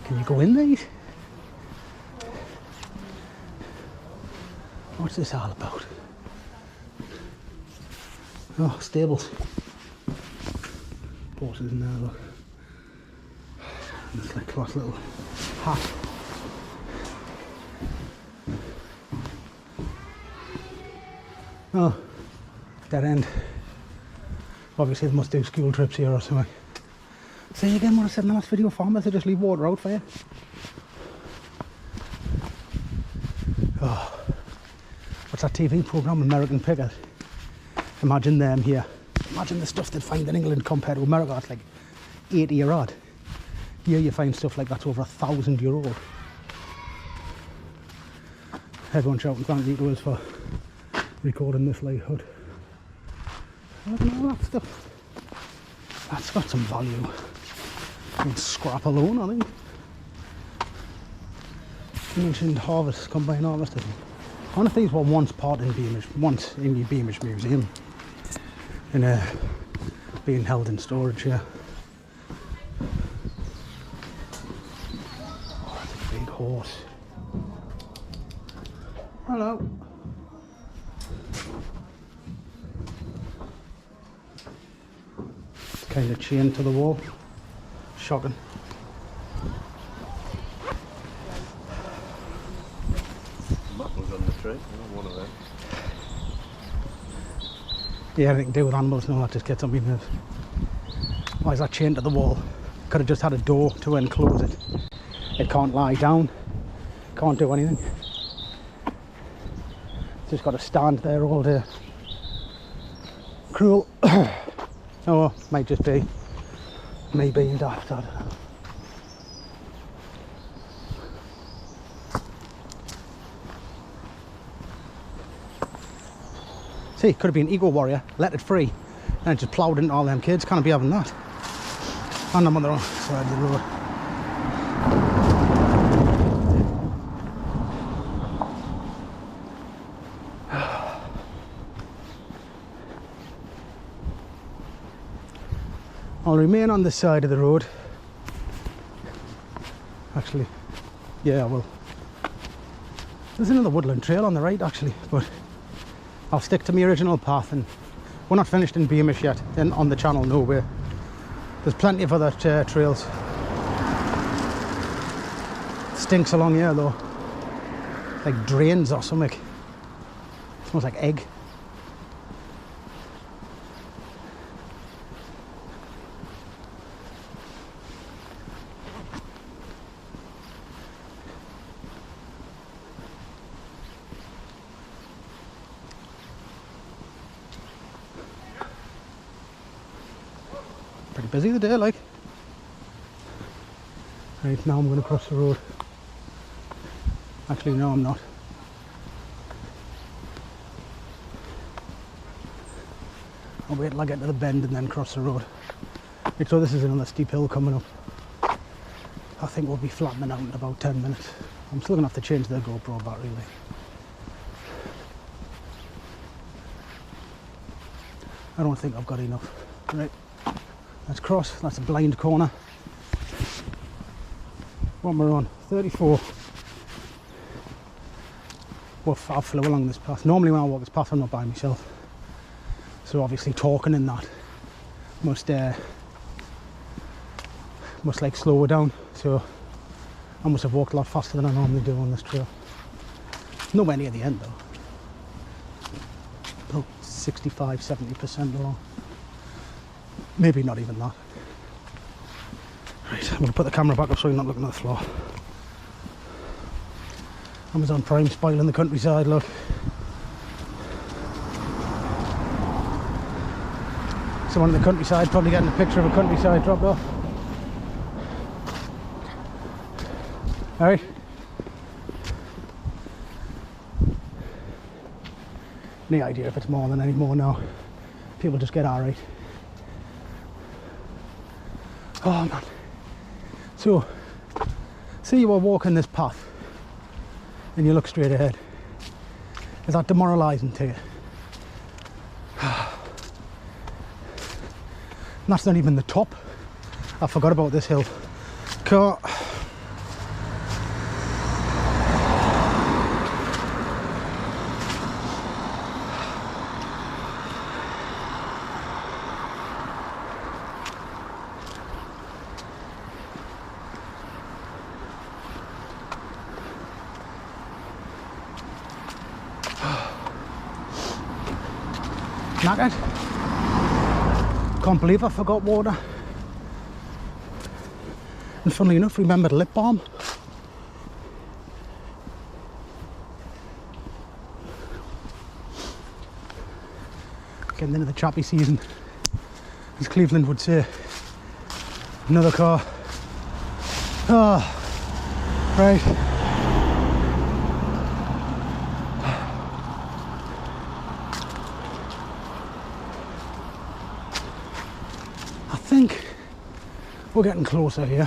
Can you go in these? What's this all about? Oh, stables. Horses in there, look. And this like class little hat. Oh, dead end. Obviously they must do school trips here or something. Say again what I said in the last video, farmers, they just leave water out for you. Oh. What's that TV programme, American Pickers? Imagine them here. Imagine the stuff they'd find in England compared to America. It's like 80 year old. Here you find stuff like that's over 1,000 year old. Everyone shouting thank you to us for recording this like hut. Look at all that stuff. That's got some value. And scrap alone, I think. You mentioned harvest, combine harvest. One of these were once in the Beamish Museum. Being held in storage here. Oh, that's a big horse. Hello. It's kind of chained to the wall. Shocking. Mufflers on the tree, one of them. Yeah, anything to do with animals, no, that just gets on me nerves. Why is that chained to the wall? Could have just had a door to enclose it. It can't lie down, can't do anything. It's just got to stand there all day. Cruel. Oh, might just be me being daft, I don't know. See, could have been Eco Warrior, let it free, and it just ploughed into all them kids. Can't be having that. And I'm on the wrong side of the road. I'll remain on this side of the road. Actually, yeah, I will. There's another woodland trail on the right, actually, but I'll stick to my original path, and we're not finished in Beamish yet. Then on the channel, no way. There's plenty of other trails. It stinks along here though, like drains or something. It smells like egg. Pretty busy the day, like. Right, now I'm going to cross the road. Actually, no, I'm not. I'll wait till I get to the bend and then cross the road. Right, so this is another steep hill coming up. I think we'll be flattening out in about 10 minutes. I'm still going to have to change the GoPro battery, like. I don't think I've got enough. Right. Let's cross, that's a blind corner. What am I on? 34. Well, I flew along this path. Normally when I walk this path I'm not by myself. So obviously talking in that must like slow it down. So I must have walked a lot faster than I normally do on this trail. Nowhere near the end though. About 65–70% along. Maybe not even that. Right, I'm going to put the camera back up so you're not looking at the floor. Amazon Prime spoiling the countryside, look. Someone in the countryside probably getting a picture of a countryside dropped off. Alright. Any idea if it's more than any more now? People just get alright. Oh man. So, say you are walking this path and you look straight ahead. Is that demoralising to you? And that's not even the top. I forgot about this hill. Car. Knackered. Can't believe I forgot water. And funnily enough, remembered lip balm. Getting into the chappy season, as Cleveland would say. Another car. Oh, right. I think we're getting closer here.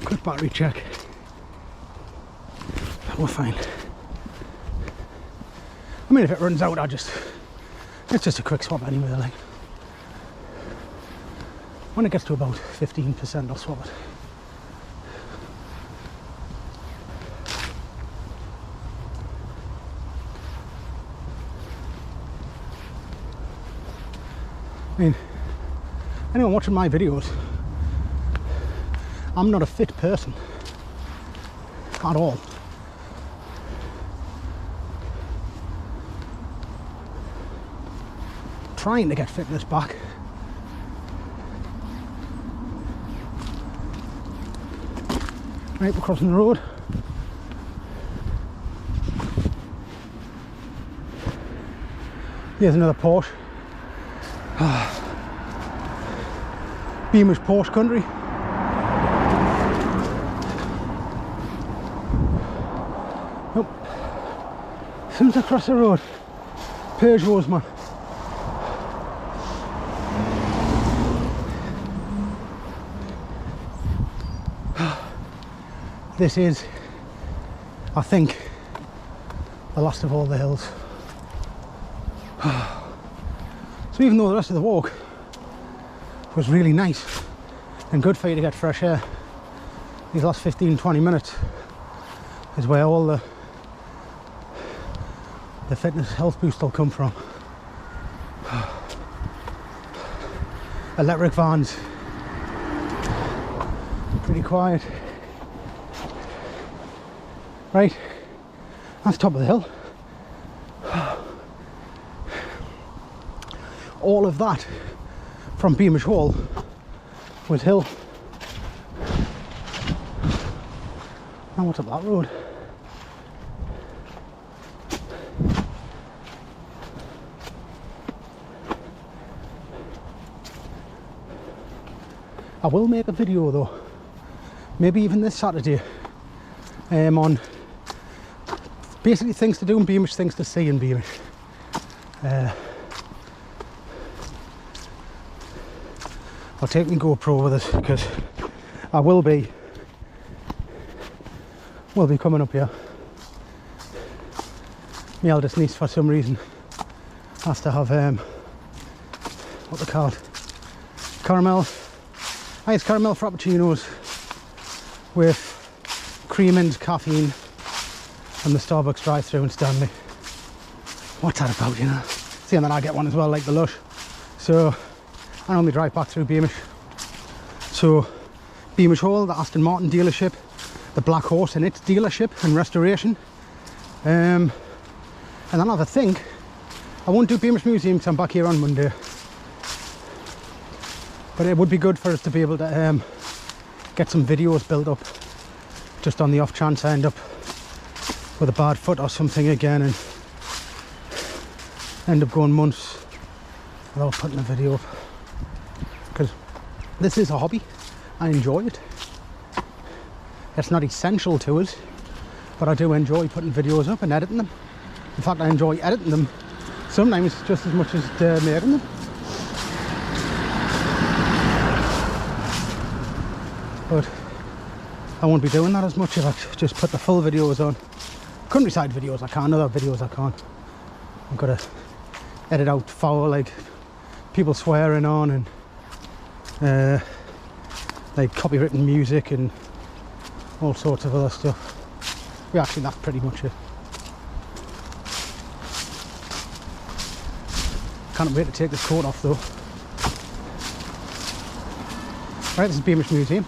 Quick battery check. We're fine. I mean, if it runs out, it's just a quick swap anyway, like. When it gets to about 15%, I'll swap it. I mean, anyone watching my videos, I'm not a fit person at all. Trying to get fitness back. Right, we're crossing the road. Here's another Porsche. Beamish Porsche country. Oh. As soon as I cross the road, Peugeots, man. This is, I think, the last of all the hills. So even though the rest of the walk was really nice and good for you to get fresh air, these last 15-20 minutes is where all the fitness health boost will come from. Electric vans, pretty quiet. Right, that's top of the hill. All of that from Beamish Hall was hill. Now what's up that road? I will make a video though, maybe even this Saturday, on basically things to do in Beamish, things to see in Beamish. I'll take my GoPro with us because I will be coming up here. My eldest niece, for some reason, has to have what they're called, caramel. It's caramel frappuccinos with cream and caffeine from the Starbucks drive-thru in Stanley. What's that about, you know? See, and then I get one as well, like the Lush. So I normally drive back through Beamish. So Beamish Hall, the Aston Martin dealership, the Black Horse in its dealership and restoration. And then I have a think, I won't do Beamish Museum because I'm back here on Monday. But it would be good for us to be able to get some videos built up, just on the off chance I end up with a bad foot or something again and end up going months without putting a video up. Because this is a hobby, I enjoy it. It's not essential to us, but I do enjoy putting videos up and editing them. In fact, I enjoy editing them sometimes just as much as making them. But I won't be doing that as much if I just put the full videos on. Countryside videos I can, other videos I can't. I've got to edit out foul, like people swearing on and like copywritten music and all sorts of other stuff. Yeah, actually that's pretty much it. Can't wait to take this coat off though. Right, this is Beamish Museum.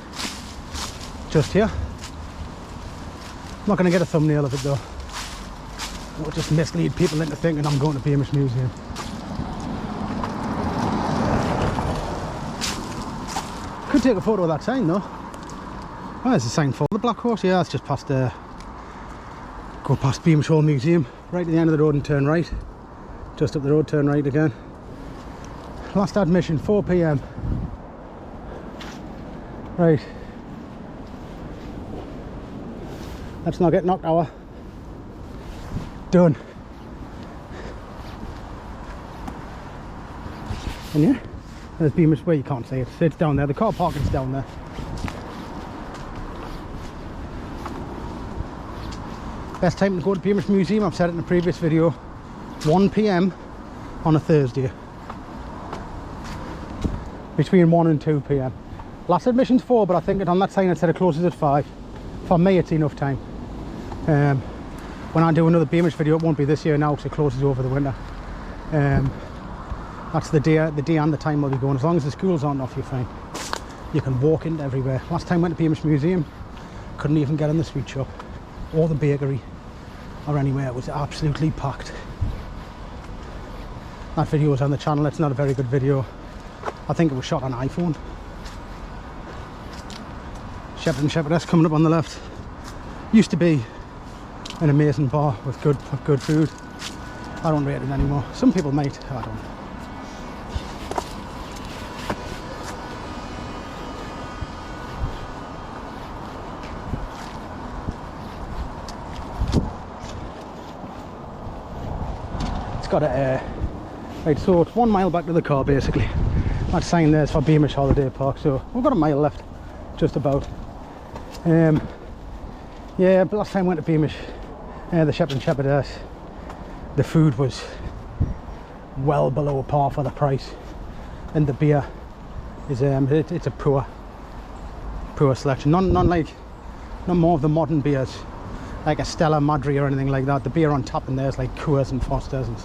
Just here. I'm not going to get a thumbnail of it though. It'll just mislead people into thinking I'm going to Beamish Museum. Could take a photo of that sign though. Oh, there's a sign for the Black Horse. Yeah, it's just past go past Beamish Hall Museum, right to the end of the road and turn right. Just up the road, turn right again. Last admission, 4 PM. Right. Let's not get knocked over. Done. And yeah, there's Beamish, where you can't see it. It's down there, the car parking's down there. Best time to go to Beamish Museum, I've said it in a previous video, 1 PM on a Thursday. Between 1 and 2 PM. Last admission's 4, but I think on that sign it said it closes at 5. For me it's enough time. When I do another Beamish video, it won't be this year now because it closes over the winter. That's the day and the time I'll be going. As long as the schools aren't off, you're fine. You can walk into everywhere. Last time I went to Beamish Museum, couldn't even get in the sweet shop or the bakery or anywhere. It was absolutely packed. That video is on the channel. It's not a very good video. I think it was shot on iPhone. Shepherd and Shepherdess coming up on the left. Used to be an amazing bar with good food. I don't rate it anymore. Some people might, I don't. It's got a right, so it's 1 mile back to the car basically. That sign there is for Beamish Holiday Park, so we've got a mile left, just about. Yeah, but last time I went to Beamish, the Shepherd and Shepherdess, the food was well below par for the price, and the beer is it's a poor selection. Not more of the modern beers like a Stella Madri or anything like that. The beer on tap in there is like Coors and Foster's, and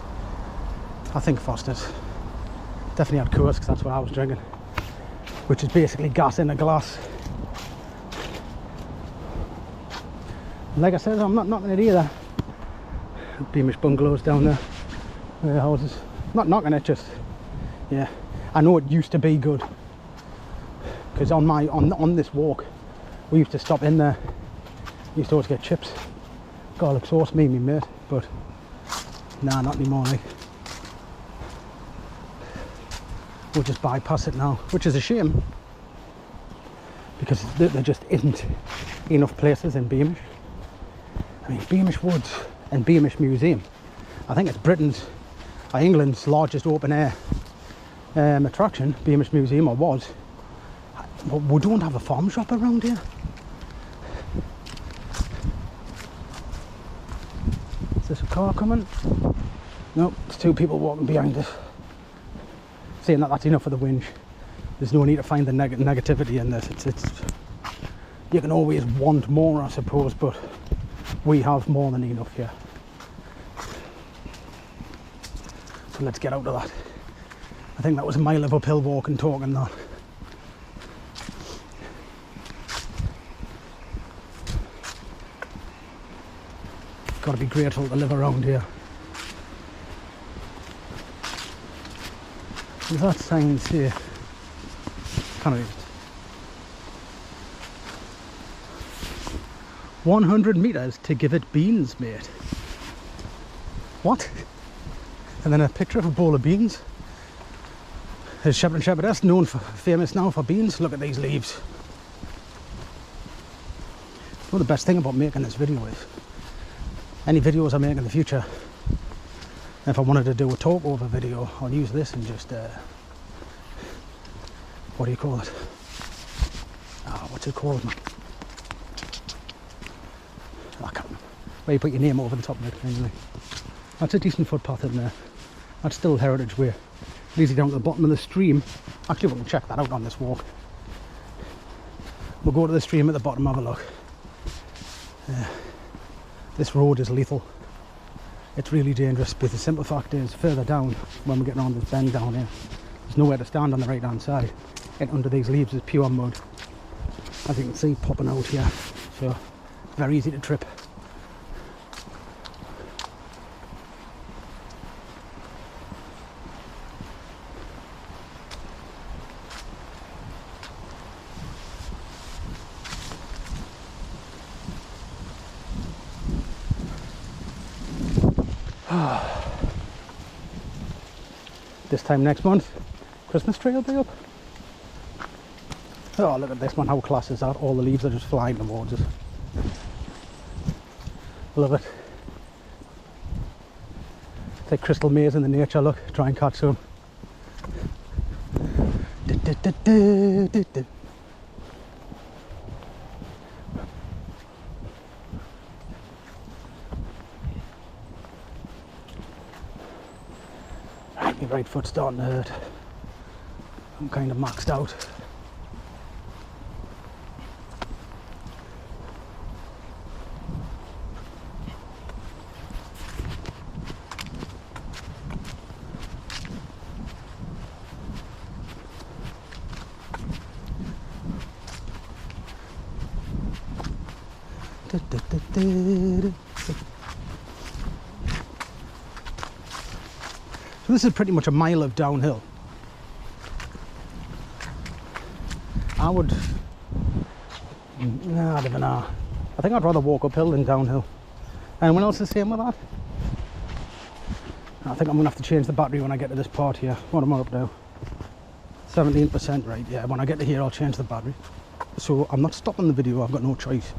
I think Foster's. Definitely had Coors because that's what I was drinking, which is basically gas in a glass. Like I said, I'm not knocking it either. Beamish bungalows down there, houses. Not knocking it, just yeah. I know it used to be good because on this walk, we used to stop in there. Used to always get chips, garlic sauce, me and my mate. But nah, not anymore. Like we'll just bypass it now, which is a shame because there just isn't enough places in Beamish. I mean, Beamish Woods and Beamish Museum, I think it's England's largest open air attraction. Beamish Museum, or was. We don't have a farm shop around here. Is this a car coming? Nope, it's 2 people walking behind us. Saying that's enough for the winch. There's no need to find the negativity in this. It's you can always want more, I suppose, but we have more than enough here. So let's get out of that. I think that was a mile of uphill walk and talking that. Got to be grateful to live around here. Does that sign say? Can't read it. 100 metres to give it beans, mate. What? And then a picture of a bowl of beans. There's Shepherd and Shepherdess, famous now for beans. Look at these leaves. Well, the best thing about making this video is, any videos I make in the future, if I wanted to do a talk over video, I'll use this and just, what do you call it? What's it called, man? I can't remember. Where you put your name over the top of it, anyway. That's a decent footpath in there. That's still Heritage Way. Leads you down to the bottom of the stream. Actually, we can check that out on this walk. We'll go to the stream at the bottom, have a look. This road is lethal. It's really dangerous, but the simple fact is, further down, when we're getting on this bend down here, there's nowhere to stand on the right hand side. And under these leaves is pure mud, as you can see popping out here, so very easy to trip. This time next month, Christmas tree will be up. Oh, look at this one, how class is that? All the leaves are just flying towards us. Love it. It's like crystal maze in the nature, look, try and catch some. My right foot's starting to hurt. I'm kind of maxed out. So this is pretty much a mile of downhill. I don't even know. I think I'd rather walk uphill than downhill. Anyone else the same with that? I think I'm gonna have to change the battery when I get to this part here. What am I up now? 17%, right? Yeah, when I get to here I'll change the battery. So I'm not stopping the video, I've got no choice,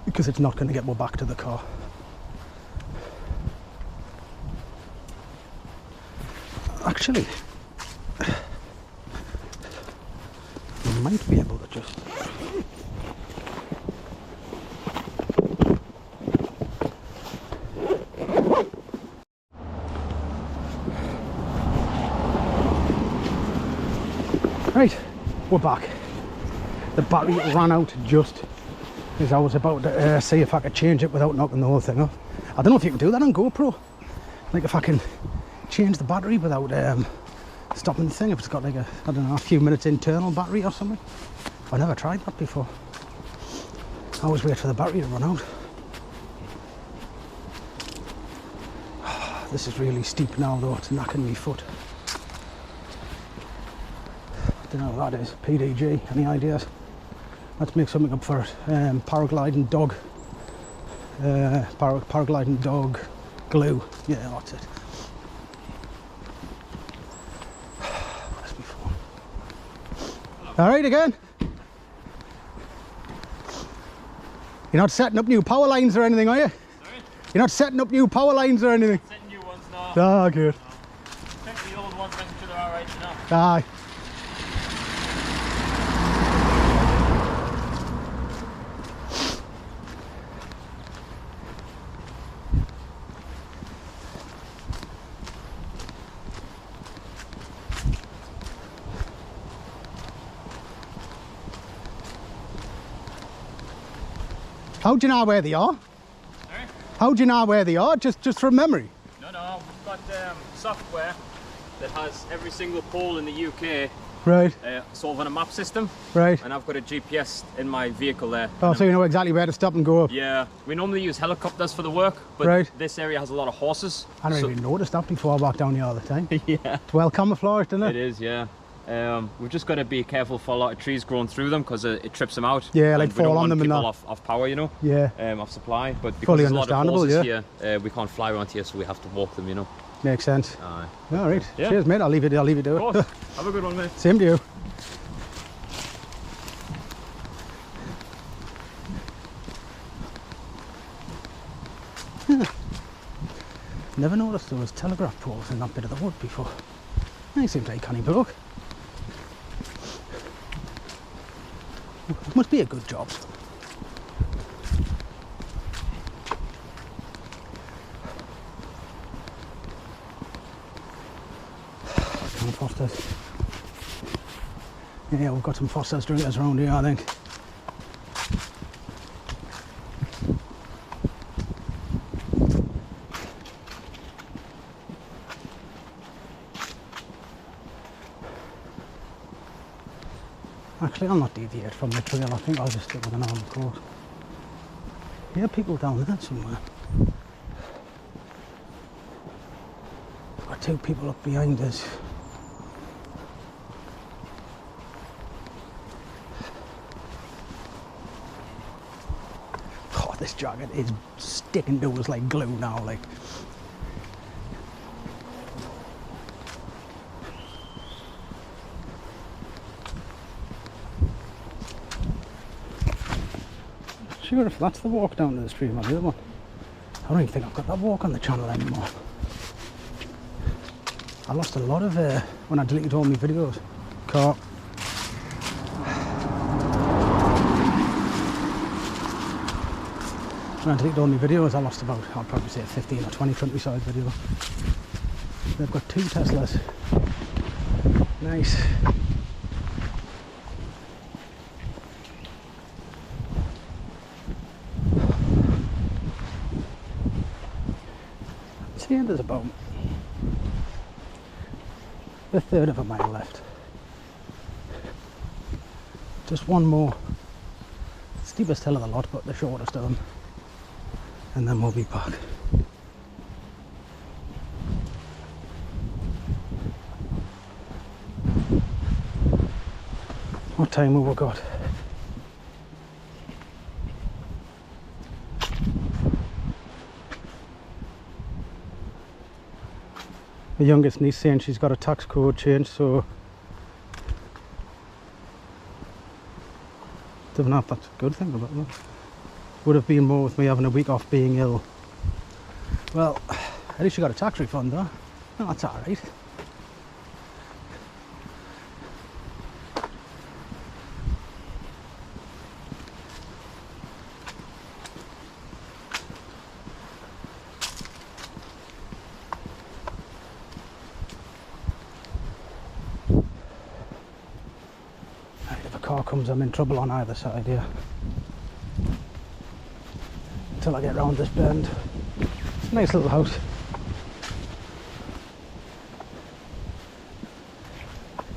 because it's not going to get me back to the car. Actually, I might be able to just... Right, we're back. The battery ran out just as I was about to see if I could change it without knocking the whole thing off. I don't know if you can do that on GoPro. Like if I can change the battery without stopping the thing, if it's got like a, I don't know, a few minutes internal battery or something. I've never tried that before. I always wait for the battery to run out. This is really steep now though, it's knacking me foot. I don't know what that is. PDG, any ideas? Let's make something up for it. Paragliding dog. Paragliding dog glue. Yeah, that's it. That's me phone. Alright again. You're not setting up new power lines or anything, are you? Sorry? You're not setting up new power lines or anything? Setting new ones now. Ah, good. Check the old ones, making sure they're alright now. Aye. How do you know where they are? Sorry? How do you know where they are? Just from memory? No, we've got software that has every single pole in the UK Right. solving a map system. Right. And I've got a GPS in my vehicle there. Oh, so you know exactly where to stop and go up? Yeah, we normally use helicopters for the work, but Right. this area has a lot of horses. I never even noticed that before I walked down here all the time. Yeah. It's well camouflaged, isn't it? It is, yeah. We've just got to be careful for a lot of trees growing through them because it trips them out. Yeah, like and we don't fall on want them and people that. off power, you know. Yeah. Off supply. But because Fully there's a lot of understandable, hoses yeah. here, we can't fly around here, so we have to walk them, you know. Makes sense. Aye. All right. Yeah. Cheers, mate. I'll leave you to Of it. course. Have a good one, mate. Same to you. Never noticed there was telegraph poles in that bit of the wood before. He seems like a canny bloke. Must be a good job. Fosters. Yeah, we've got some Foster's drinkers around here, I think. Actually, I'll not deviate from the trail. I think I'll just stick with an normal course. Yeah, people down there somewhere. We've got two people up behind us. Oh, this jacket is sticking to us like glue now, like. Sure, if that's the walk down to the stream on the other one. I don't even think I've got that walk on the channel anymore. I lost a lot of when I deleted all my videos. Car. When I deleted all my videos, I lost about, I'd probably say 15 or 20 countryside videos. They've got 2 Teslas. Nice. And there's about a third of a mile left. Just one more. Steepest hill of the lot, but the shortest of them. And then we'll be back. What time have we got? The youngest niece saying she's got a tax code change, so don't know if that's a good thing about it. Would have been more with me having a week off being ill. Well, at least you got a tax refund though. No, that's alright. Car comes, I'm in trouble on either side here until I get round this bend. Nice little house.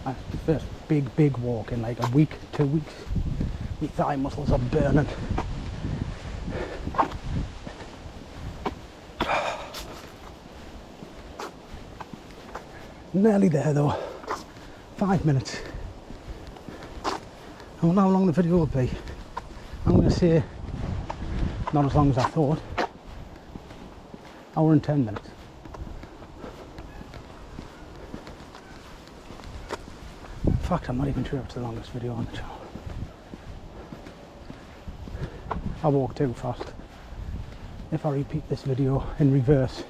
The first big walk in like a week, 2 weeks. My thigh muscles are burning. Nearly there though. 5 minutes. I wonder how long the video will be. I'm going to say not as long as I thought. Hour and 10 minutes. In fact, I'm not even sure if it's the longest video on the channel. I walk too fast. If I repeat this video in reverse,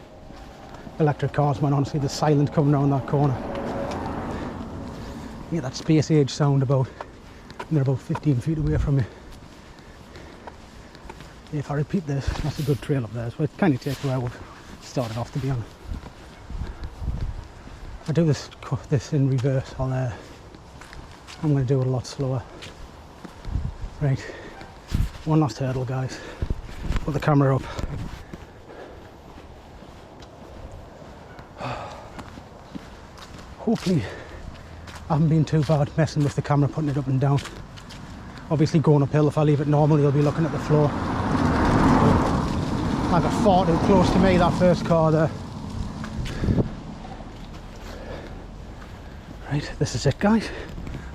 electric cars might honestly be silent coming around that corner. You get that space age sound about. And they're about 15 feet away from me. If I repeat this, that's a good trail up there, so it kind of takes where we've started off, to be honest. I do this in reverse. I'm going to do it a lot slower. Right, one last hurdle, guys. Put the camera up. Hopefully I haven't been too bad messing with the camera, putting it up and down. Obviously going uphill, if I leave it normal, you'll be looking at the floor. I got far too close to me, that first car there. Right, this is it guys.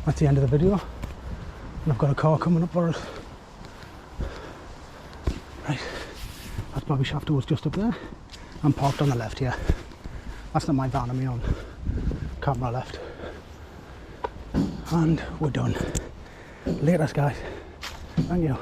That's the end of the video. And I've got a car coming up for us. Right, that's Bobby Shafto's just up there. I'm parked on the left here. That's not my van, I'm on camera left. And we're done. Latest guys. Thank you.